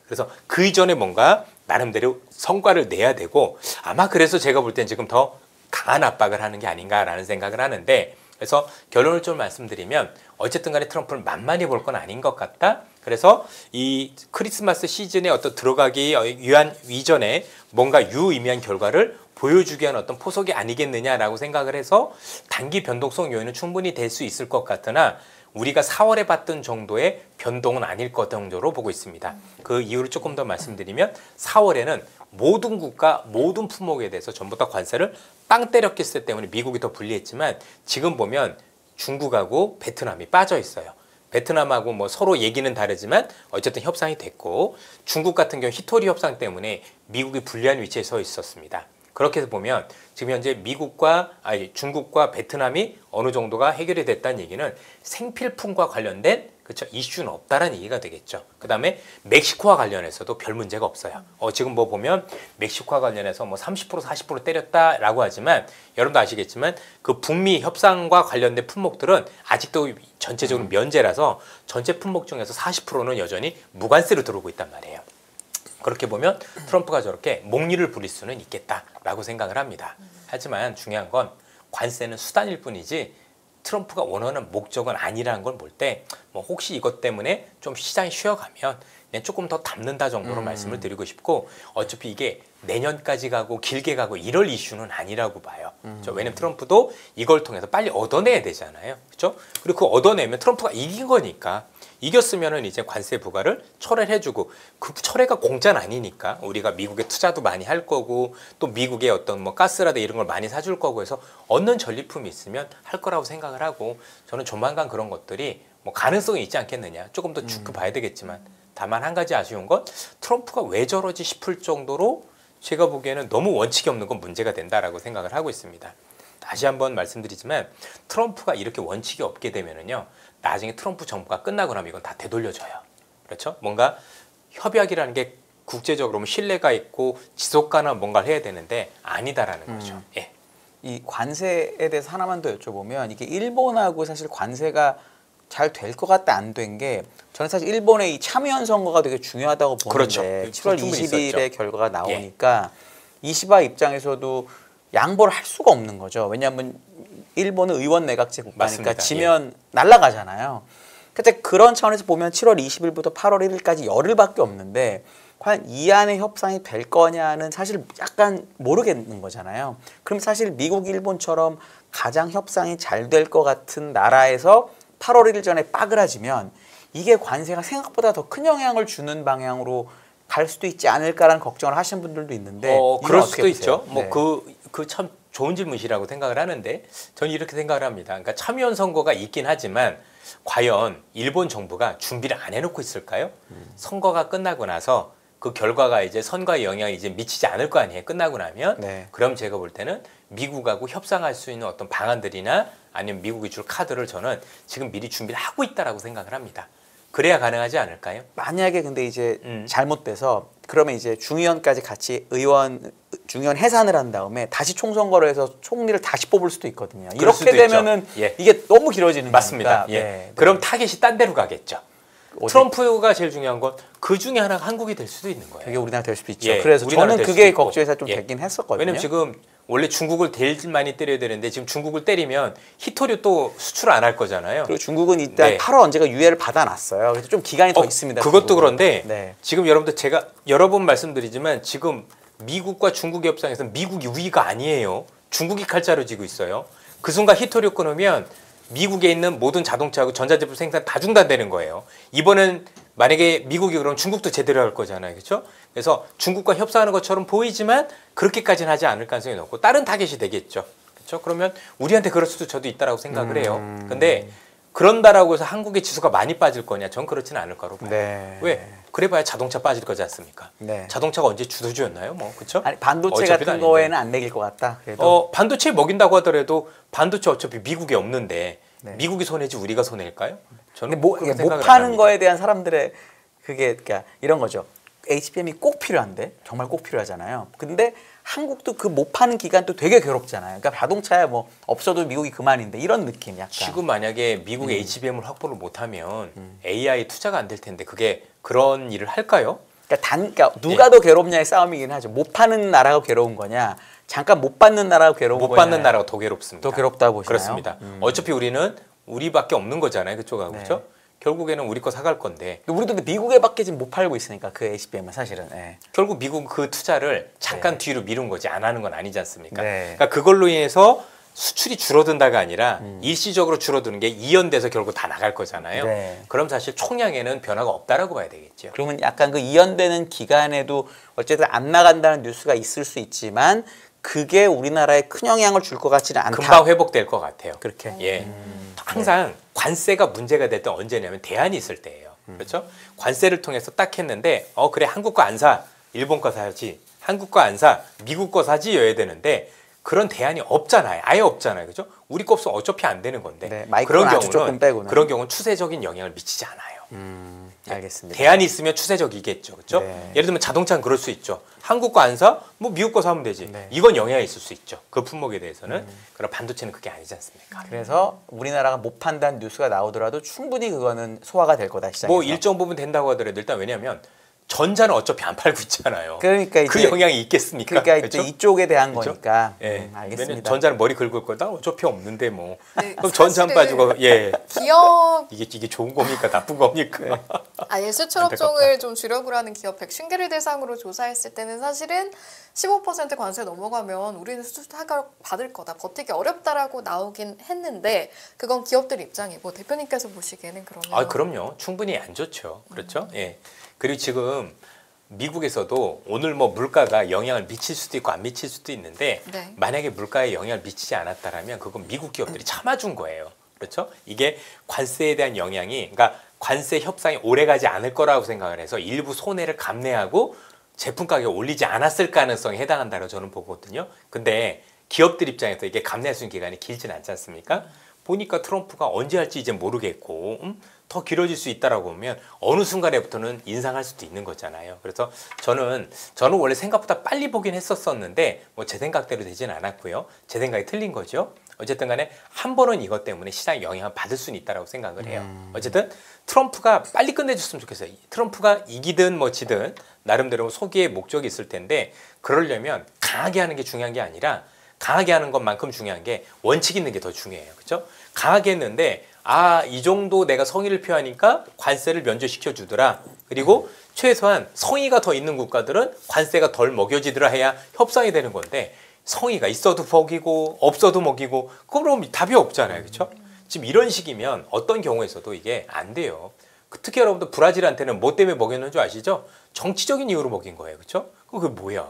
그래서 그 이전에 뭔가 나름대로 성과를 내야 되고 아마 그래서 제가 볼 땐 지금 더 강한 압박을 하는 게 아닌가라는 생각을 하는데, 그래서 결론을 좀 말씀드리면 어쨌든 간에 트럼프는 만만히 볼 건 아닌 것 같다. 그래서 이 크리스마스 시즌에 어떤 들어가기 위한 이전에 뭔가 유의미한 결과를 보여주기 위한 어떤 포석이 아니겠느냐라고 생각을 해서 단기 변동성 요인은 충분히 될 수 있을 것 같으나 우리가 4월에 봤던 정도의 변동은 아닐 것 정도로 보고 있습니다. 그 이유를 조금 더 말씀드리면 4월에는 모든 국가, 모든 품목에 대해서 전부 다 관세를 빵 때려 꼈기 때문에 미국이 더 불리했지만 지금 보면 중국하고 베트남이 빠져 있어요. 베트남하고 뭐 서로 얘기는 다르지만 어쨌든 협상이 됐고 중국 같은 경우 히토리 협상 때문에 미국이 불리한 위치에 서 있었습니다. 그렇게 해서 보면 지금 현재 중국과 베트남이 어느 정도가 해결이 됐다는 얘기는 생필품과 관련된 그렇죠 이슈는 없다라는 얘기가 되겠죠. 그다음에 멕시코와 관련해서도 별 문제가 없어요. 지금 뭐 보면 멕시코와 관련해서 뭐 30% 40% 때렸다라고 하지만 여러분도 아시겠지만 그 북미 협상과 관련된 품목들은 아직도 전체적으로 면제라서 전체 품목 중에서 40%는 여전히 무관세로 들어오고 있단 말이에요. 그렇게 보면 트럼프가 저렇게 목리를 부릴 수는 있겠다라고 생각을 합니다. 하지만 중요한 건 관세는 수단일 뿐이지 트럼프가 원하는 목적은 아니라는 걸 볼 때 뭐 혹시 이것 때문에 좀 시장이 쉬어가면 그냥 조금 더 담는다 정도로 말씀을 드리고 싶고 어차피 이게 내년까지 가고 길게 가고 이럴 이슈는 아니라고 봐요. 왜냐면 트럼프도 이걸 통해서 빨리 얻어내야 되잖아요. 그렇죠? 그리고 그 얻어내면 트럼프가 이긴 거니까 이겼으면은 이제 관세 부과를 철회해주고 그 철회가 공짜는 아니니까 우리가 미국에 투자도 많이 할 거고 또 미국의 어떤 뭐 가스라든 이런 걸 많이 사줄 거고 해서 얻는 전리품이 있으면 할 거라고 생각을 하고 저는 조만간 그런 것들이 뭐 가능성이 있지 않겠느냐 조금 더 지켜봐야 되겠지만 다만 한 가지 아쉬운 건 트럼프가 왜 저러지 싶을 정도로 제가 보기에는 너무 원칙이 없는 건 문제가 된다라고 생각을 하고 있습니다. 다시 한번 말씀드리지만 트럼프가 이렇게 원칙이 없게 되면은요 나중에 트럼프 정부가 끝나고 나면 이건 다 되돌려줘요. 그렇죠? 뭔가 협약이라는 게 국제적으로 뭐 신뢰가 있고 지속가능한 뭔가를 해야 되는데 아니다라는 거죠. 예.
이 관세에 대해서 하나만 더 여쭤보면 이게 일본하고 사실 관세가 잘 될 것 같다 안 된 게 저는 사실 일본의 이 참여연 선거가 되게 중요하다고 보는데
그렇죠.
7월 20일에
있었죠.
결과가 나오니까 이시바 입장에서도 양보를 할 수가 없는 거죠. 왜냐하면 일본은 의원 내각제 국가니까
맞습니다.
지면 날아가잖아요. 그러니까 그런 차원에서 보면 7월 20일부터 8월 1일까지 열흘밖에 없는데 과연 이 안에 협상이 될 거냐는 사실 약간 모르겠는 거잖아요. 그럼 사실 미국, 일본처럼 가장 협상이 잘 될 것 같은 나라에서 8월 1일 전에 빠그라지면 이게 관세가 생각보다 더 큰 영향을 주는 방향으로 갈 수도 있지 않을까라는 걱정을 하시는 분들도 있는데
그럴 수도 있죠.
네.
뭐 그 참 좋은 질문이라고 생각을 하는데 저는 이렇게 생각을 합니다. 그러니까 참여연 선거가 있긴 하지만 과연 일본 정부가 준비를 안 해놓고 있을까요? 선거가 끝나고 나서 그 결과가 이제 선거에 영향이 이제 미치지 않을 거 아니에요. 끝나고 나면
네.
그럼 제가 볼 때는 미국하고 협상할 수 있는 어떤 방안들이나 아니면 미국이 줄 카드를 저는 지금 미리 준비를 하고 있다라고 생각을 합니다. 그래야 가능하지 않을까요?
만약에 근데 이제 잘못돼서 그러면 이제 중의원까지 같이 중의원 해산을 한 다음에 다시 총선거를 해서 총리를 다시 뽑을 수도 있거든요. 이렇게
수도
되면은
예.
이게 너무 길어지는
맞습니다.
거니까.
예.
네.
그럼 타겟이 딴 데로 가겠죠.
어디?
트럼프가 제일 중요한 건 그 중에 하나가 한국이 될 수도 있는 거예요.
그게 우리나라 될 수도 있죠.
예,
그래서
우리나라
저는
될
그게
수도 있고.
걱정해서 좀
예.
되긴 했었거든요.
왜냐면 지금 원래 중국을 제일 많이 때려야 되는데 지금 중국을 때리면 히토류 또 수출 안 할 거잖아요.
그리고 중국은 일단
네.
8월 언제가 유예를 받아놨어요. 그래서 좀 기간이 더 있습니다.
그것도
중국은.
그런데
네.
지금 여러분들 제가 여러 번 말씀드리지만 지금 미국과 중국의 협상에서 미국이 우위가 아니에요. 중국이 칼자루 쥐고 있어요. 그 순간 히토류 끊으면 미국에 있는 모든 자동차하고 전자제품 생산 다 중단되는 거예요. 이번엔 만약에 미국이 그럼 중국도 제대로 할 거잖아요. 그렇죠? 그래서 중국과 협상하는 것처럼 보이지만 그렇게까지는 하지 않을 가능성이 높고 다른 타겟이 되겠죠. 그렇죠? 그러면 우리한테 그럴 수도 저도 있다라고 생각을 해요. 근데 그런다라고 해서 한국의 지수가 많이 빠질 거냐? 전 그렇지는 않을 거라고 봐요.
네.
왜? 그래봐야 자동차 빠질 거지 않습니까?
네.
자동차가 언제 주도주였나요? 뭐 그렇죠?
아니, 반도체
어차피
같은
아닌데.
거에는 안 매길 것 같다. 그래도
반도체 먹인다고 하더라도 반도체 어차피 미국에 없는데
네.
미국이 손해지 우리가 손해일까요? 저는
근데 못
그렇게 생각을 안
파는
합니다.
거에 대한 사람들의 그게 그러니까 이런 거죠. HBM이 꼭 필요한데 정말 꼭 필요하잖아요. 근데 한국도 그 못 파는 기간도 되게 괴롭잖아요. 그러니까 자동차야 뭐 없어도 미국이 그만인데 이런 느낌 약간.
지금 만약에 미국의 HBM을 확보를 못하면 AI 투자가 안 될 텐데 그게 그런 일을 할까요?
그러니까 누가 더 괴롭냐의 싸움이긴 하죠. 못 파는 나라가 괴로운 거냐, 잠깐 못 받는 나라가 괴로운
못
거냐.
받는 나라가 더 괴롭습니다.
더 괴롭다고 보시나요?
그렇습니다. 어차피 우리는 우리밖에 없는 거잖아요. 그쪽하고
네.
그렇죠? 결국에는 우리 거 사갈 건데
우리도 근데 미국에밖에 지금 못 팔고 있으니까 그 HBM은 사실은. 예.
결국 미국 그 투자를 잠깐 뒤로 미룬 거지 안 하는 건 아니지 않습니까?
네.
그러니까 그걸로 인해서 수출이 줄어든다가 아니라 일시적으로 줄어드는 게 이연돼서 결국 다 나갈 거잖아요.
네.
그럼 사실 총량에는 변화가 없다라고 봐야 되겠죠.
그러면 약간 그 이연되는 기간에도 어쨌든 안 나간다는 뉴스가 있을 수 있지만 그게 우리나라에 큰 영향을 줄 것 같지는 않다.
금방 회복될 것 같아요.
그렇게.
예. 항상 관세가 문제가 될 때 언제냐면 대안이 있을 때예요. 그렇죠? 관세를 통해서 딱 했는데 그래 한국 거 안 사. 일본 거 사야지. 한국 거 안 사. 미국 거 사지 여야 되는데 그런 대안이 없잖아요. 아예 없잖아요. 그죠? 우리 거 없으면 어차피 안 되는 건데.
네,
그런
아주 조금 빼고는.
그런 경우는 추세적인 영향을 미치지 않아요.
알겠습니다.
대안이 있으면 추세적이겠죠. 그렇죠?
네.
예를 들면 자동차는 그럴 수 있죠. 한국 거 안 사? 뭐 미국 거 사면 되지.
네.
이건 영향이 있을 수 있죠. 그 품목에 대해서는. 그럼 반도체는 그게 아니지 않습니까?
그래서 우리나라가 못 판다는 뉴스가 나오더라도 충분히 그거는 소화가 될 거다 시장에서.
뭐 일정 부분 된다고 하더라도 일단 왜냐하면 전자는 어차피 안 팔고 있잖아요.
그러니까 이제
그 영향이 있겠습니까?
그러니까
그렇죠?
이제 이쪽에 대한
그렇죠?
거니까.
예.
알겠습니다.
왜냐면 전자는 머리 긁을 거다 어차피 없는데 뭐.
네,
그럼 전자 안
사실은
빠지고 예.
기업
이게 좋은 겁니까 나쁜 겁니까?
아예 수출업종을 좀 주력으로 하는 기업 150개를 대상으로 조사했을 때는 사실은 15% 관세 넘어가면 우리는 수출 타격 받을 거다, 버티기 어렵다라고 나오긴 했는데 그건 기업들 입장이고 대표님께서 보시기에는 그러면
아 그럼요. 충분히 안 좋죠. 그렇죠? 예. 그리고 지금 미국에서도 오늘 뭐 물가가 영향을 미칠 수도 있고 안 미칠 수도 있는데
네.
만약에 물가에 영향을 미치지 않았다라면 그건 미국 기업들이 참아준 거예요. 그렇죠? 이게 관세에 대한 영향이 그러니까 관세 협상이 오래가지 않을 거라고 생각을 해서 일부 손해를 감내하고 제품 가격을 올리지 않았을 가능성에 해당한다고 저는 보거든요. 근데 기업들 입장에서 이게 감내할 수 있는 기간이 길지는 않지 않습니까? 보니까 트럼프가 언제 할지 이제 모르겠고 더 길어질 수 있다라고 보면 어느 순간에부터는 인상할 수도 있는 거잖아요. 그래서 저는 원래 생각보다 빨리 보긴 했었는데 뭐 제 생각대로 되지는 않았고요. 제 생각이 틀린 거죠. 어쨌든 간에 한 번은 이것 때문에 시장에 영향을 받을 수는 있다고 생각을 해요. 어쨌든 트럼프가 빨리 끝내줬으면 좋겠어요. 트럼프가 이기든 뭐 지든 나름대로 소기의 목적이 있을 텐데 그러려면 강하게 하는 게 중요한 게 아니라 강하게 하는 것만큼 중요한 게 원칙 있는 게 더 중요해요. 그렇죠? 강하게 했는데 이 정도 내가 성의를 표하니까 관세를 면제시켜 주더라. 그리고 최소한 성의가 더 있는 국가들은 관세가 덜 먹여지더라 해야 협상이 되는 건데 성의가 있어도 먹이고 없어도 먹이고 그럼 답이 없잖아요. 그렇죠? 지금 이런 식이면 어떤 경우에서도 이게 안 돼요. 특히 여러분들 브라질한테는 뭐 때문에 먹였는 줄 아시죠? 정치적인 이유로 먹인 거예요. 그렇죠? 그게 뭐야?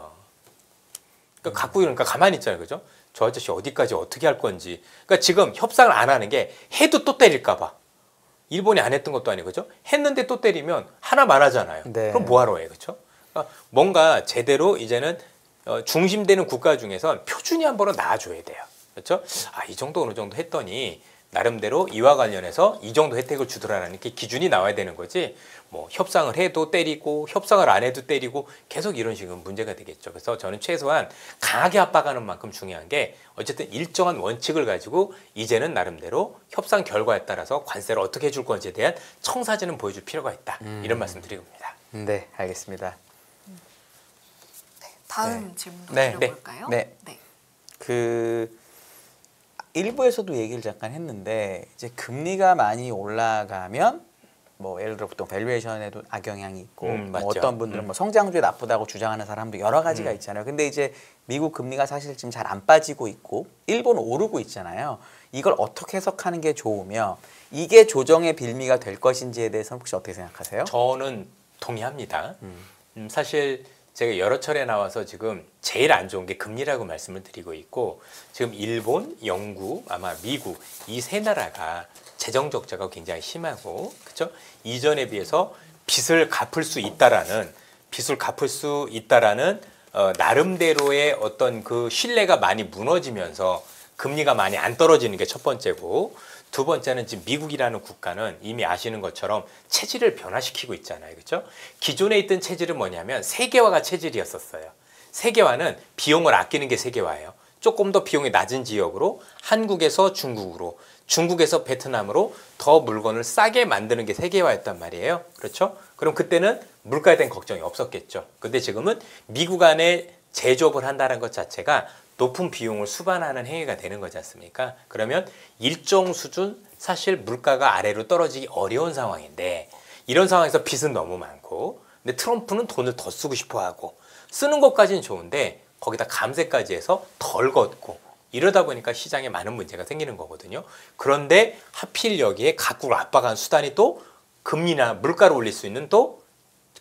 그러니까 갖고 그러니까 가만히 있잖아요. 그죠? 저 아저씨 어디까지 어떻게 할 건지. 그러니까 지금 협상을 안 하는 게 해도 또 때릴까 봐. 일본이 안 했던 것도 아니고 그죠? 했는데 또 때리면 하나만 하잖아요.
네.
그럼 뭐 하러 해. 그렇죠? 그러니까 뭔가 제대로 이제는 중심되는 국가 중에선 표준이 한 번은 나와줘야 돼요. 그렇죠? 이 정도 어느 정도 했더니 나름대로 이와 관련해서 이 정도 혜택을 주더라라는 게 기준이 나와야 되는 거지. 뭐 협상을 해도 때리고 협상을 안 해도 때리고 계속 이런 식은 문제가 되겠죠. 그래서 저는 최소한 강하게 압박하는 만큼 중요한 게 어쨌든 일정한 원칙을 가지고 이제는 나름대로 협상 결과에 따라서 관세를 어떻게 해줄 건지에 대한 청사진은 보여줄 필요가 있다. 이런 말씀 드립니다.
네, 알겠습니다.
다음 질문도
네.
드려볼까요?
네. 그 일부에서도 얘기를 잠깐 했는데 이제 금리가 많이 올라가면 뭐 예를 들어 보통 밸류에이션에도 악영향이 있고 뭐
맞죠.
어떤 분들은 뭐 성장주에 나쁘다고 주장하는 사람도 여러 가지가 있잖아요. 근데 이제 미국 금리가 사실 지금 잘 안 빠지고 있고 일본은 오르고 있잖아요. 이걸 어떻게 해석하는 게 좋으며 이게 조정의 빌미가 될 것인지에 대해서는 혹시 어떻게 생각하세요?
저는 동의합니다. 사실 제가 여러 차례 나와서 지금 제일 안 좋은 게 금리라고 말씀을 드리고 있고 지금 일본, 영국, 아마 미국 이 세 나라가 재정 적자가 굉장히 심하고 그렇죠? 이전에 비해서 빚을 갚을 수 있다라는 나름대로의 어떤 그 신뢰가 많이 무너지면서 금리가 많이 안 떨어지는 게 첫 번째고 두 번째는 지금 미국이라는 국가는 이미 아시는 것처럼 체질을 변화시키고 있잖아요. 그렇죠? 기존에 있던 체질은 뭐냐면 세계화가 체질이었었어요. 세계화는 비용을 아끼는 게 세계화예요. 조금 더 비용이 낮은 지역으로 한국에서 중국으로 중국에서 베트남으로 더 물건을 싸게 만드는 게 세계화였단 말이에요. 그렇죠? 그럼 그때는 물가에 대한 걱정이 없었겠죠. 근데 지금은 미국 안에 제조업을 한다는 것 자체가 높은 비용을 수반하는 행위가 되는 거지 않습니까? 그러면 일정 수준 사실 물가가 아래로 떨어지기 어려운 상황인데 이런 상황에서 빚은 너무 많고 근데 트럼프는 돈을 더 쓰고 싶어하고 쓰는 것까지는 좋은데 거기다 감세까지 해서 덜 걷고 이러다 보니까 시장에 많은 문제가 생기는 거거든요. 그런데 하필 여기에 각국을 압박하는 수단이 또 금리나 물가를 올릴 수 있는 또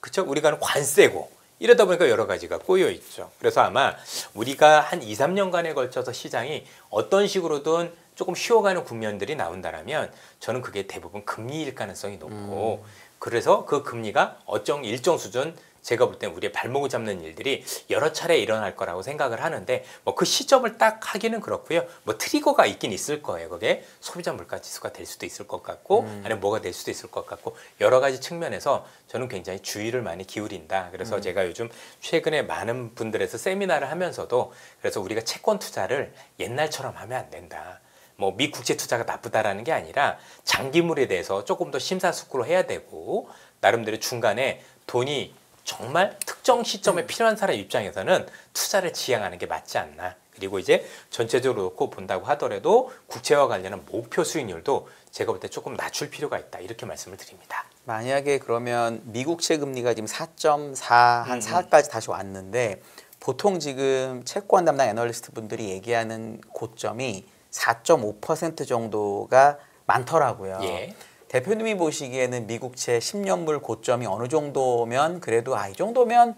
그쵸? 우리가 하는 관세고 이러다 보니까 여러 가지가 꼬여 있죠. 그래서 아마 우리가 한 2, 3년간에 걸쳐서 시장이 어떤 식으로든 조금 쉬어가는 국면들이 나온다라면 저는 그게 대부분 금리일 가능성이 높고 그래서 그 금리가 일정 수준 제가 볼 땐 우리의 발목을 잡는 일들이 여러 차례 일어날 거라고 생각을 하는데 뭐 그 시점을 딱 하기는 그렇고요. 뭐 트리거가 있긴 있을 거예요. 그게 소비자 물가 지수가 될 수도 있을 것 같고 아니면 뭐가 될 수도 있을 것 같고 여러 가지 측면에서 저는 굉장히 주의를 많이 기울인다. 그래서 제가 요즘 최근에 많은 분들에서 세미나를 하면서도 그래서 우리가 채권 투자를 옛날처럼 하면 안 된다. 뭐 미국채 투자가 나쁘다라는 게 아니라 장기물에 대해서 조금 더 심사숙고를 해야 되고 나름대로 중간에 돈이 정말 특정 시점에 필요한 사람 입장에서는 투자를 지향하는 게 맞지 않나. 그리고 이제 전체적으로 놓고 본다고 하더라도 국채와 관련한 목표 수익률도 제가 볼 때 조금 낮출 필요가 있다. 이렇게 말씀을 드립니다.
만약에 그러면 미국채 금리가 지금 4.4, 한 4까지 다시 왔는데 보통 지금 채권 담당 애널리스트 분들이 얘기하는 고점이 4.5% 정도가 많더라고요.
예.
대표님이 보시기에는 미국채 10년물 고점이 어느 정도면 그래도 이 정도면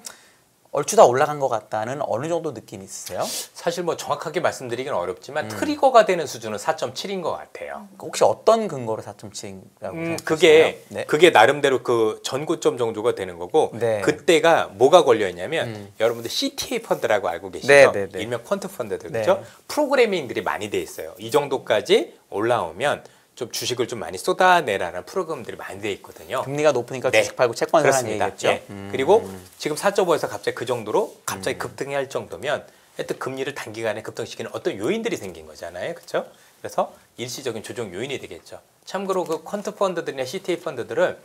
얼추 다 올라간 것 같다는 어느 정도 느낌 있으세요?
사실 뭐 정확하게 말씀드리기는 어렵지만 트리거가 되는 수준은 4.7인 것 같아요.
혹시 어떤 근거로 4.7이라고
그게 나름대로 그 전고점 정도가 되는 거고
네.
그때가 뭐가 걸려 있냐면 여러분들 CTA 펀드라고 알고 계시죠?
네.
일명 퀀트 펀드들 그렇죠? 프로그래밍들이 많이 돼 있어요. 이 정도까지 올라오면 좀 주식을 좀 많이 쏟아내라는 프로그램들이 많이 돼 있거든요.
금리가 높으니까 주식 팔고 채권 사는 얘기겠죠.
예. 그리고 지금 4.5에서 갑자기 그 정도로 갑자기 급등이 할 정도면 하여튼 금리를 단기간에 급등시키는 어떤 요인들이 생긴 거잖아요. 그렇죠? 그래서 일시적인 조정 요인이 되겠죠. 참고로 그 퀀트 펀드들이나 CTA 펀드들은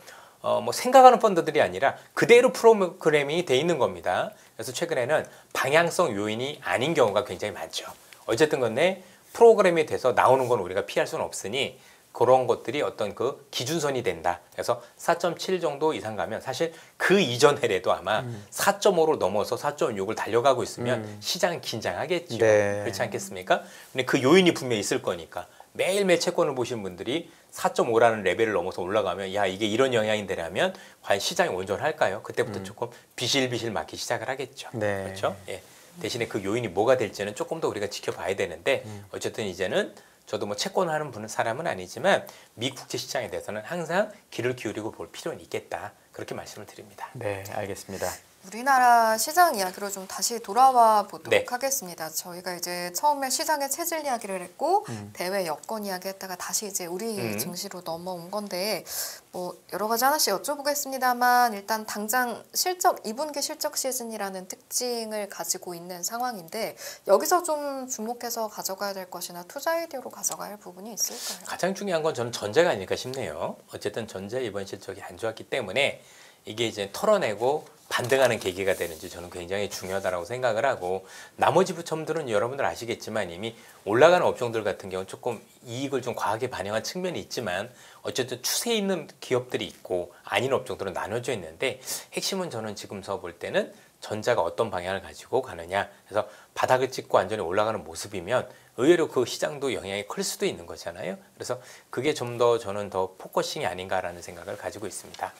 뭐 생각하는 펀드들이 아니라 그대로 프로그래밍이 돼 있는 겁니다. 그래서 최근에는 방향성 요인이 아닌 경우가 굉장히 많죠. 어쨌든 간에 프로그램이 돼서 나오는 건 우리가 피할 수는 없으니 그런 것들이 어떤 그 기준선이 된다. 그래서 4.7 정도 이상 가면 사실 그 이전 해에도 아마 4.5로 넘어서 4.6을 달려가고 있으면 시장은 긴장하겠죠.
네.
그렇지 않겠습니까? 근데 그 요인이 분명히 있을 거니까 매일매일 채권을 보시는 분들이 4.5라는 레벨을 넘어서 올라가면 야 이게 이런 영향인데라면 과연 시장이 온전할까요? 그때부터 조금 비실비실 맞기 시작을 하겠죠.
네.
그렇죠? 예. 대신에 그 요인이 뭐가 될지는 조금 더 우리가 지켜봐야 되는데 어쨌든 이제는 저도 뭐 채권을 하는 사람은 아니지만 미 국제 시장에 대해서는 항상 귀를 기울이고 볼 필요는 있겠다. 그렇게 말씀을 드립니다.
네, 알겠습니다.
우리나라 시장 이야기로 좀 다시 돌아와 보도록
네.
하겠습니다. 저희가 이제 처음에 시장의 체질 이야기를 했고 대외 여건 이야기 했다가 다시 이제 우리 증시로 넘어온 건데 뭐 여러 가지 하나씩 여쭤보겠습니다만 일단 당장 2분기 실적 시즌이라는 특징을 가지고 있는 상황인데 여기서 좀 주목해서 가져가야 될 것이나 투자 아이디어로 가져가야 할 부분이 있을까요?
가장 중요한 건 저는 전제가 아닐까 싶네요. 어쨌든 전제 이번 실적이 안 좋았기 때문에 이게 이제 털어내고 반등하는 계기가 되는지 저는 굉장히 중요하다고 생각을 하고 나머지 부첨들은 여러분들 아시겠지만 이미 올라가는 업종들 같은 경우는 조금 이익을 좀 과하게 반영한 측면이 있지만 어쨌든 추세 있는 기업들이 있고 아닌 업종들은 나눠져 있는데 핵심은 저는 지금서 볼 때는 전자가 어떤 방향을 가지고 가느냐 그래서 바닥을 찍고 완전히 올라가는 모습이면 의외로 그 시장도 영향이 클 수도 있는 거잖아요. 그래서 그게 좀 더 저는 더 포커싱이 아닌가라는 생각을 가지고 있습니다.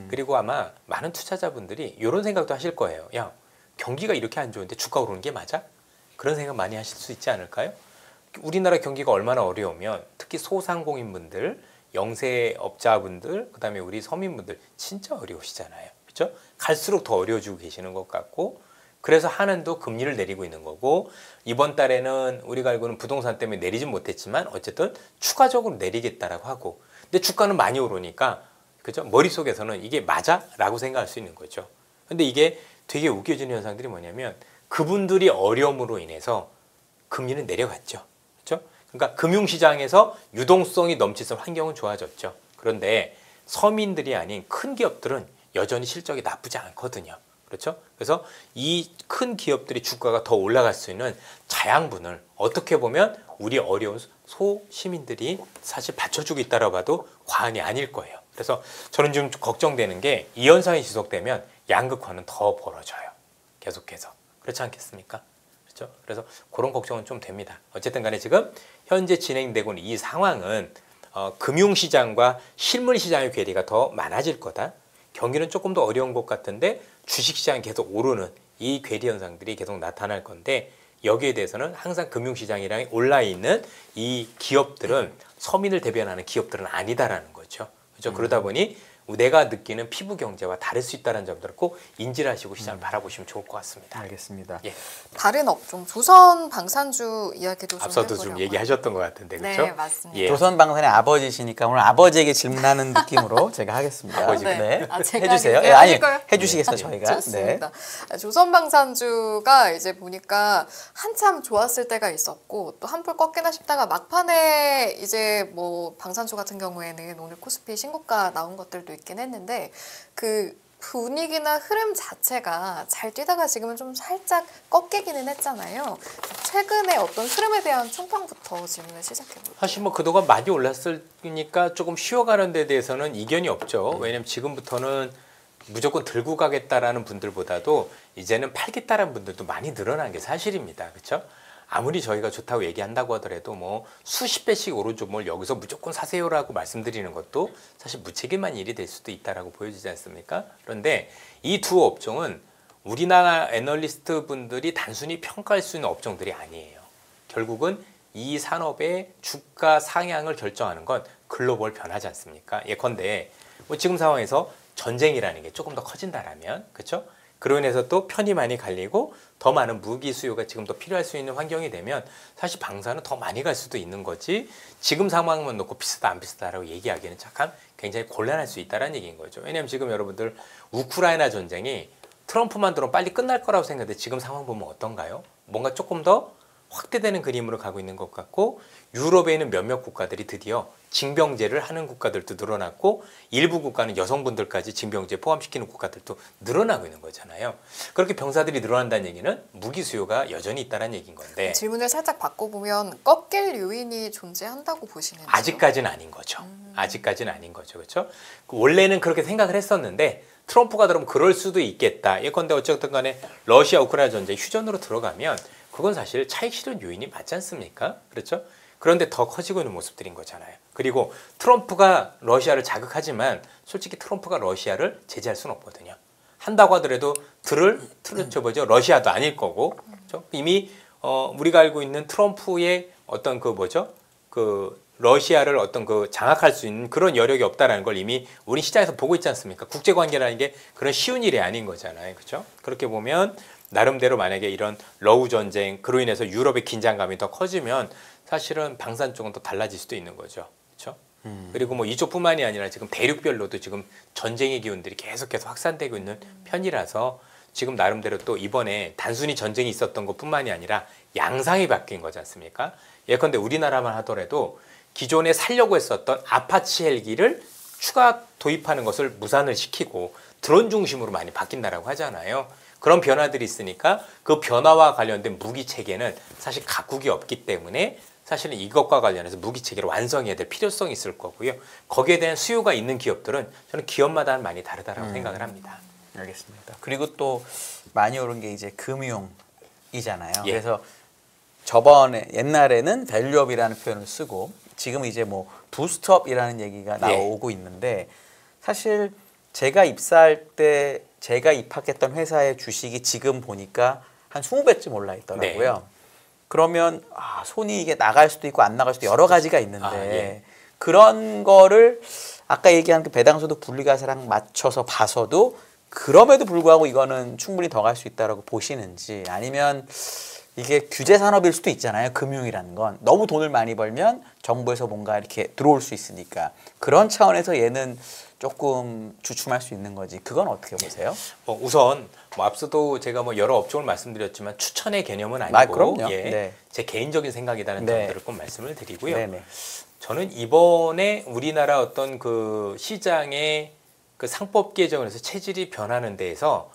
그리고 아마 많은 투자자분들이 이런 생각도 하실 거예요. 야, 경기가 이렇게 안 좋은데 주가 오르는 게 맞아? 그런 생각 많이 하실 수 있지 않을까요? 우리나라 경기가 얼마나 어려우면 특히 소상공인분들, 영세업자분들, 그다음에 우리 서민분들 진짜 어려우시잖아요. 그렇죠? 갈수록 더 어려워지고 계시는 것 같고 그래서 한은도 금리를 내리고 있는 거고 이번 달에는 우리가 알고는 부동산 때문에 내리진 못했지만 어쨌든 추가적으로 내리겠다라고 하고 근데 주가는 많이 오르니까 그죠? 머릿속에서는 이게 맞아? 라고 생각할 수 있는 거죠. 근데 이게 되게 웃겨지는 현상들이 뭐냐면 그분들이 어려움으로 인해서 금리는 내려갔죠. 그렇죠? 그러니까 금융시장에서 유동성이 넘치는 환경은 좋아졌죠. 그런데 서민들이 아닌 큰 기업들은 여전히 실적이 나쁘지 않거든요. 그렇죠? 그래서 이 큰 기업들이 주가가 더 올라갈 수 있는 자양분을 어떻게 보면 우리 어려운 소시민들이 사실 받쳐주고 있다고 봐도 과언이 아닐 거예요. 그래서 저는 좀 걱정되는 게 이 현상이 지속되면 양극화는 더 벌어져요. 계속해서. 그렇지 않겠습니까? 그렇죠? 그래서 그런 걱정은 좀 됩니다. 어쨌든 간에 지금 현재 진행되고 있는 이 상황은 금융시장과 실물시장의 괴리가 더 많아질 거다. 경기는 조금 더 어려운 것 같은데 주식시장이 계속 오르는 이 괴리 현상들이 계속 나타날 건데 여기에 대해서는 항상 금융시장이랑 온라인에 있는 이 기업들은 서민을 대변하는 기업들은 아니다라는 거죠. 그렇죠? 그러다 보니 내가 느끼는 피부 경제와 다를 수 있다는 점들을 꼭 인지를 하시고 시장을 바라보시면 좋을 것 같습니다.
알겠습니다.
예.
다른 업종 조선 방산주 이야기도 좀
앞서도
해보려고.
좀 얘기하셨던 것 같은데 그렇죠?
네, 맞습니다.
예.
조선방산의 아버지시니까 오늘 아버지에게 질문하는 느낌으로 제가 하겠습니다.
아버지.
네. 아, 제가
해주세요.
하겠네요.
예, 아니
하실까요?
해주시겠어요 저희가.
좋습니다. 조선방산주가 이제 보니까 한참 좋았을 때가 있었고 또 한풀 꺾이나 싶다가 막판에 이제 뭐 방산주 같은 경우에는 오늘 코스피 신고가 나온 것들도 있긴 했는데 그 분위기나 흐름 자체가 잘 뛰다가 지금은 좀 살짝 꺾이기는 했잖아요. 최근에 어떤 흐름에 대한 총평부터 질문을 시작해볼게요.
사실 뭐 그동안 많이 올랐으니까 조금 쉬어가는 데 대해서는 이견이 없죠. 왜냐면 지금부터는 무조건 들고 가겠다라는 분들보다도 이제는 팔겠다라는 분들도 많이 늘어난 게 사실입니다. 그렇죠? 아무리 저희가 좋다고 얘기한다고 하더라도 뭐 수십 배씩 오르죠. 뭘 여기서 무조건 사세요라고 말씀드리는 것도 사실 무책임한 일이 될 수도 있다라고 보여지지 않습니까? 그런데 이 두 업종은 우리나라 애널리스트 분들이 단순히 평가할 수 있는 업종들이 아니에요. 결국은 이 산업의 주가 상향을 결정하는 건 글로벌 변화지 않습니까? 예컨대 뭐 지금 상황에서 전쟁이라는 게 조금 더 커진다라면, 그렇죠? 그로 인해서 또 편이 많이 갈리고 더 많은 무기 수요가 지금 더 필요할 수 있는 환경이 되면 사실 방사는 더 많이 갈 수도 있는 거지 지금 상황만 놓고 비슷하다 안 비슷하다라고 얘기하기는 잠깐 굉장히 곤란할 수 있다는 얘기인 거죠. 왜냐하면 지금 여러분들 우크라이나 전쟁이 트럼프만 들어오면 빨리 끝날 거라고 생각하는데 지금 상황 보면 어떤가요? 뭔가 조금 더 확대되는 그림으로 가고 있는 것 같고 유럽에 있는 몇몇 국가들이 드디어 징병제를 하는 국가들도 늘어났고 일부 국가는 여성분들까지 징병제 포함시키는 국가들도 늘어나고 있는 거잖아요. 그렇게 병사들이 늘어난다는 얘기는 무기 수요가 여전히 있다는 얘기인 건데
질문을 살짝 바꿔보면 꺾일 요인이 존재한다고 보시는지요?
아직까지는 아닌 거죠. 아직까지는 아닌 거죠. 그렇죠? 원래는 그렇게 생각을 했었는데 트럼프가 들어오면 그럴 수도 있겠다. 예컨대 어쨌든 간에 러시아 우크라이나 전쟁 휴전으로 들어가면 그건 사실 차익 실현 요인이 맞지 않습니까? 그렇죠? 그런데 더 커지고 있는 모습들인 거잖아요. 그리고 트럼프가 러시아를 자극하지만 솔직히 트럼프가 러시아를 제재할 수는 없거든요. 한다고 하더라도 러시아도 아닐 거고 그렇죠? 이미 우리가 알고 있는 트럼프의 어떤 러시아를 어떤 장악할 수 있는 그런 여력이 없다라는 걸 이미 우리 시장에서 보고 있지 않습니까? 국제 관계라는 게 그런 쉬운 일이 아닌 거잖아요. 그렇죠? 그렇게 보면 나름대로 만약에 이런 러우 전쟁 그로 인해서 유럽의 긴장감이 더 커지면 사실은 방산 쪽은 더 달라질 수도 있는 거죠. 그렇죠? 그리고 뭐 이쪽뿐만이 아니라 지금 대륙별로도 지금 전쟁의 기운들이 계속해서 확산되고 있는 편이라서 지금 나름대로 또 이번에 단순히 전쟁이 있었던 것뿐만이 아니라 양상이 바뀐 거지 않습니까? 예컨대 우리나라만 하더라도 기존에 살려고 했었던 아파치 헬기를 추가 도입하는 것을 무산을 시키고 드론 중심으로 많이 바뀐다라고 하잖아요. 그런 변화들이 있으니까 그 변화와 관련된 무기 체계는 사실 각국이 없기 때문에 사실은 이것과 관련해서 무기 체계를 완성해야 될 필요성이 있을 거고요. 거기에 대한 수요가 있는 기업들은 저는 기업마다 많이 다르다라고 생각을 합니다.
알겠습니다. 그리고 또 많이 오른 게 이제 금융이잖아요.
예.
그래서 옛날에는 밸류업이라는 표현을 쓰고 지금 이제 뭐 부스트업이라는 얘기가 나오고 있는데 사실 제가 입사할 때 제가 입학했던 회사의 주식이 지금 보니까 한 20배쯤 올라 있더라고요.
네.
그러면 손이 이게 나갈 수도 있고 안 나갈 수도 여러 가지가 있는데
예.
그런 거를 아까 얘기한 그 배당소득 분리과세랑 맞춰서 봐서도 그럼에도 불구하고 이거는 충분히 더 갈 수 있다라고 보시는지 아니면 이게 규제 산업일 수도 있잖아요. 금융이라는 건 너무 돈을 많이 벌면 정부에서 뭔가 이렇게 들어올 수 있으니까 그런 차원에서 얘는 조금 주춤할 수 있는 거지. 그건 어떻게 보세요?
우선 앞서도 제가 여러 업종을 말씀드렸지만 추천의 개념은 아니고
그럼요. 네.
제 개인적인 생각이라는 점들을 꼭 말씀을 드리고요.
네네.
저는 이번에 우리나라 어떤 그 시장의 그 상법 개정을 해서 체질이 변하는 데에서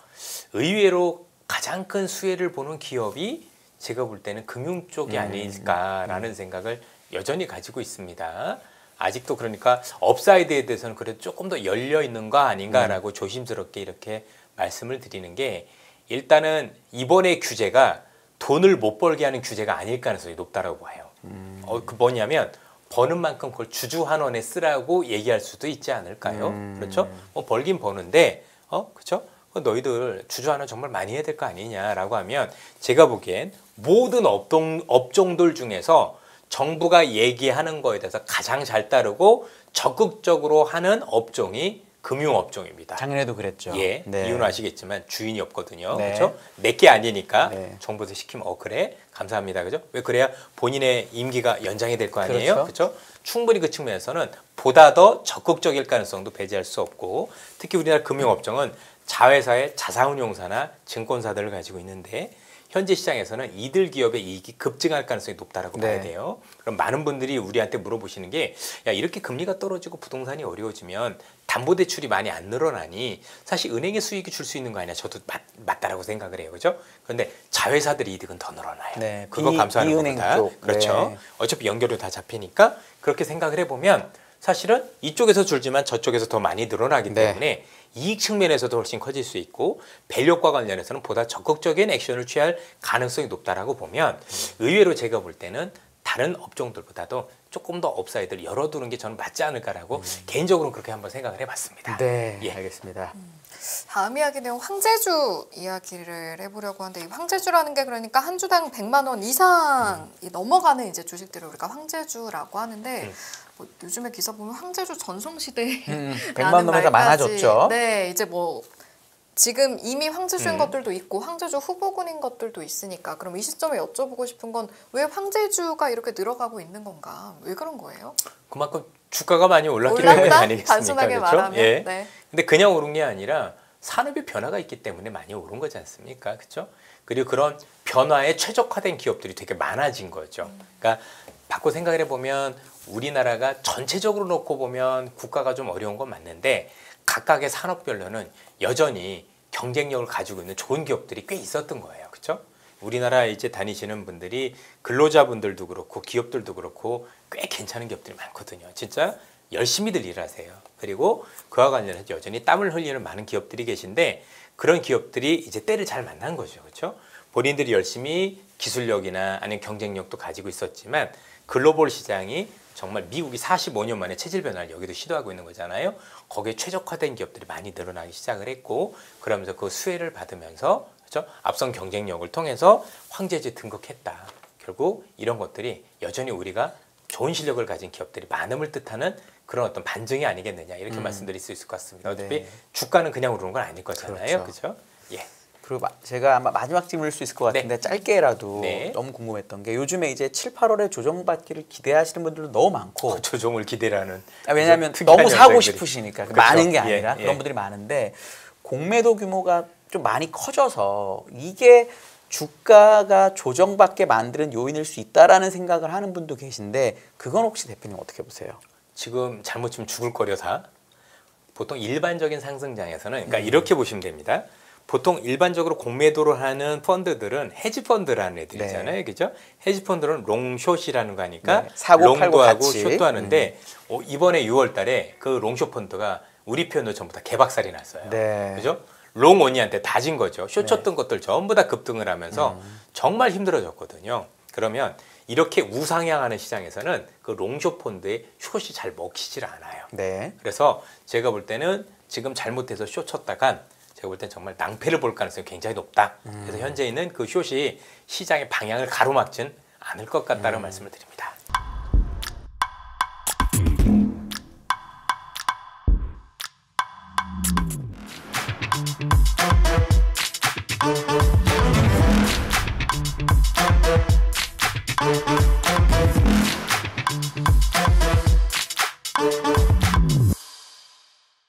의외로 가장 큰 수혜를 보는 기업이 제가 볼 때는 금융 쪽이 아닐까라는 생각을 여전히 가지고 있습니다. 아직도 그러니까 업사이드에 대해서는 그래도 조금 더 열려 있는 거 아닌가라고 조심스럽게 이렇게 말씀을 드리는 게 일단은 이번의 규제가 돈을 못 벌게 하는 규제가 아닐 가능성이 높다라고 봐요. 그 뭐냐면 버는 만큼 그걸 주주환원에 쓰라고 얘기할 수도 있지 않을까요? 그렇죠? 벌긴 버는데 그렇죠? 너희들 주주환원 정말 많이 해야 될 거 아니냐라고 하면 제가 보기엔 모든 업종들 중에서 정부가 얘기하는 거에 대해서 가장 잘 따르고 적극적으로 하는 업종이 금융업종입니다.
작년에도 그랬죠.
예,
네.
이유는 아시겠지만 주인이 없거든요.
네.
그렇죠? 내게 아니니까
네.
정부에서 시키면 그래 감사합니다. 그죠? 왜 그래야 본인의 임기가 연장이 될 거 아니에요.
그렇죠.
그렇죠? 충분히 그 측면에서는 보다 더 적극적일 가능성도 배제할 수 없고 특히 우리나라 금융업종은 자회사의 자산운용사나 증권사들을 가지고 있는데 현재 시장에서는 이들 기업의 이익이 급증할 가능성이 높다라고
네.
봐야 돼요. 그럼 많은 분들이 우리한테 물어보시는 게 야 이렇게 금리가 떨어지고 부동산이 어려워지면 담보대출이 많이 안 늘어나니 사실 은행의 수익이 줄 수 있는 거 아니야. 저도 맞다라고 생각을 해요. 그죠? 그런데 자회사들의 이득은 더 늘어나요.
네.
그거 감수하는
비은행
것보다.
쪽.
그렇죠.
네.
어차피 연결로 다 잡히니까 그렇게 생각을 해보면 사실은 이쪽에서 줄지만 저쪽에서 더 많이 늘어나기
네.
때문에 이익 측면에서도 훨씬 커질 수 있고 밸류과 관련해서는 보다 적극적인 액션을 취할 가능성이 높다라고 보면 의외로 제가 볼 때는 다른 업종들보다도 조금 더 업사이드를 열어두는 게 저는 맞지 않을까라고 개인적으로는 그렇게 한번 생각을 해봤습니다.
네,
예.
알겠습니다.
다음 이야기는 황제주 이야기를 해보려고 하는데 이 황제주라는 게 그러니까 한 주당 100만 원 이상이 넘어가는 이제 주식들을 우리가 황제주라고 하는데 뭐 요즘에 기사 보면 황제주 전성시대
100만 원 넘어서 많아졌죠.
네, 이제 뭐 지금 이미 황제주인
음.
것들도 있고 황제주 후보군인 것들도 있으니까 그럼 이 시점에 여쭤보고 싶은 건 왜 황제주가 이렇게 늘어가고 있는 건가? 왜 그런 거예요?
그만큼 주가가 많이 올랐기 때문에
올랐다?
아니겠습니까?
단순하게
그렇죠?
말하면
예.
네.
근데 그냥 오른 게 아니라 산업의 변화가 있기 때문에 많이 오른 거지 않습니까? 그렇죠? 그리고 그런 변화에 최적화된 기업들이 되게 많아진 거죠. 그러니까 바꿔 생각을 해보면 우리나라가 전체적으로 놓고 보면 국가가 좀 어려운 건 맞는데 각각의 산업별로는 여전히 경쟁력을 가지고 있는 좋은 기업들이 꽤 있었던 거예요. 그렇죠? 우리나라 이제 다니시는 분들이 근로자분들도 그렇고 기업들도 그렇고 꽤 괜찮은 기업들이 많거든요. 진짜 열심히들 일하세요. 그리고 그와 관련해서 여전히 땀을 흘리는 많은 기업들이 계신데 그런 기업들이 이제 때를 잘 만난 거죠. 그렇죠? 본인들이 열심히 기술력이나 아니면 경쟁력도 가지고 있었지만 글로벌 시장이 정말 미국이 45년 만에 체질 변화를 여기도 시도하고 있는 거잖아요. 거기에 최적화된 기업들이 많이 늘어나기 시작을 했고 그러면서 그 수혜를 받으면서 그렇죠? 앞선 경쟁력을 통해서 황제주에 등극했다. 결국 이런 것들이 여전히 우리가 좋은 실력을 가진 기업들이 많음을 뜻하는 그런 어떤 반증이 아니겠느냐 이렇게 말씀드릴 수 있을 것 같습니다. 어차피
네.
주가는 그냥 오르는 건 아닐 거잖아요.
그렇죠.
그렇죠? 예.
그리고 제가 아마 마지막 질문일 수 있을 것 같은데
네.
짧게라도
네.
너무 궁금했던 게 요즘에 이제 7, 8월에 조정받기를 기대하시는 분들도 너무 많고
조정을 기대라는
왜냐하면
특이한
너무 사고
현상들이.
싶으시니까
그렇죠.
많은 게
예,
아니라
예.
그런 분들이 많은데 공매도 규모가 좀 많이 커져서 이게 주가가 조정받게 만드는 요인일 수 있다라는 생각을 하는 분도 계신데 그건 혹시 대표님 어떻게 보세요?
지금 잘못 치면 죽을 거려다. 보통 일반적인 상승장에서는 그러니까 이렇게 보시면 됩니다. 보통 일반적으로 공매도를 하는 펀드들은 헤지 펀드라는 애들이잖아요.
네.
그죠? 헤지 펀드는 롱숏이라는 거 하니까
네. 사고 팔고
롱도 하고
같이.
숏도 하는데 이번에 6월 달에 그 롱숏 펀드가 우리 표현으로 전부 다 개박살이 났어요.
네.
그죠? 롱 언니한테 다 진 거죠. 숏
네.
쳤던 것들 전부 다 급등을 하면서 정말 힘들어졌거든요. 그러면 이렇게 우상향하는 시장에서는 그 롱숏 펀드의 숏이 잘 먹히질 않아요.
네.
그래서 제가 볼 때는 지금 잘못해서 숏 쳤다간 제가 볼 땐 정말 낭패를 볼 가능성이 굉장히 높다. 그래서 현재 있는 그 숏이 시장의 방향을 가로막진 않을 것 같다는 말씀을 드립니다.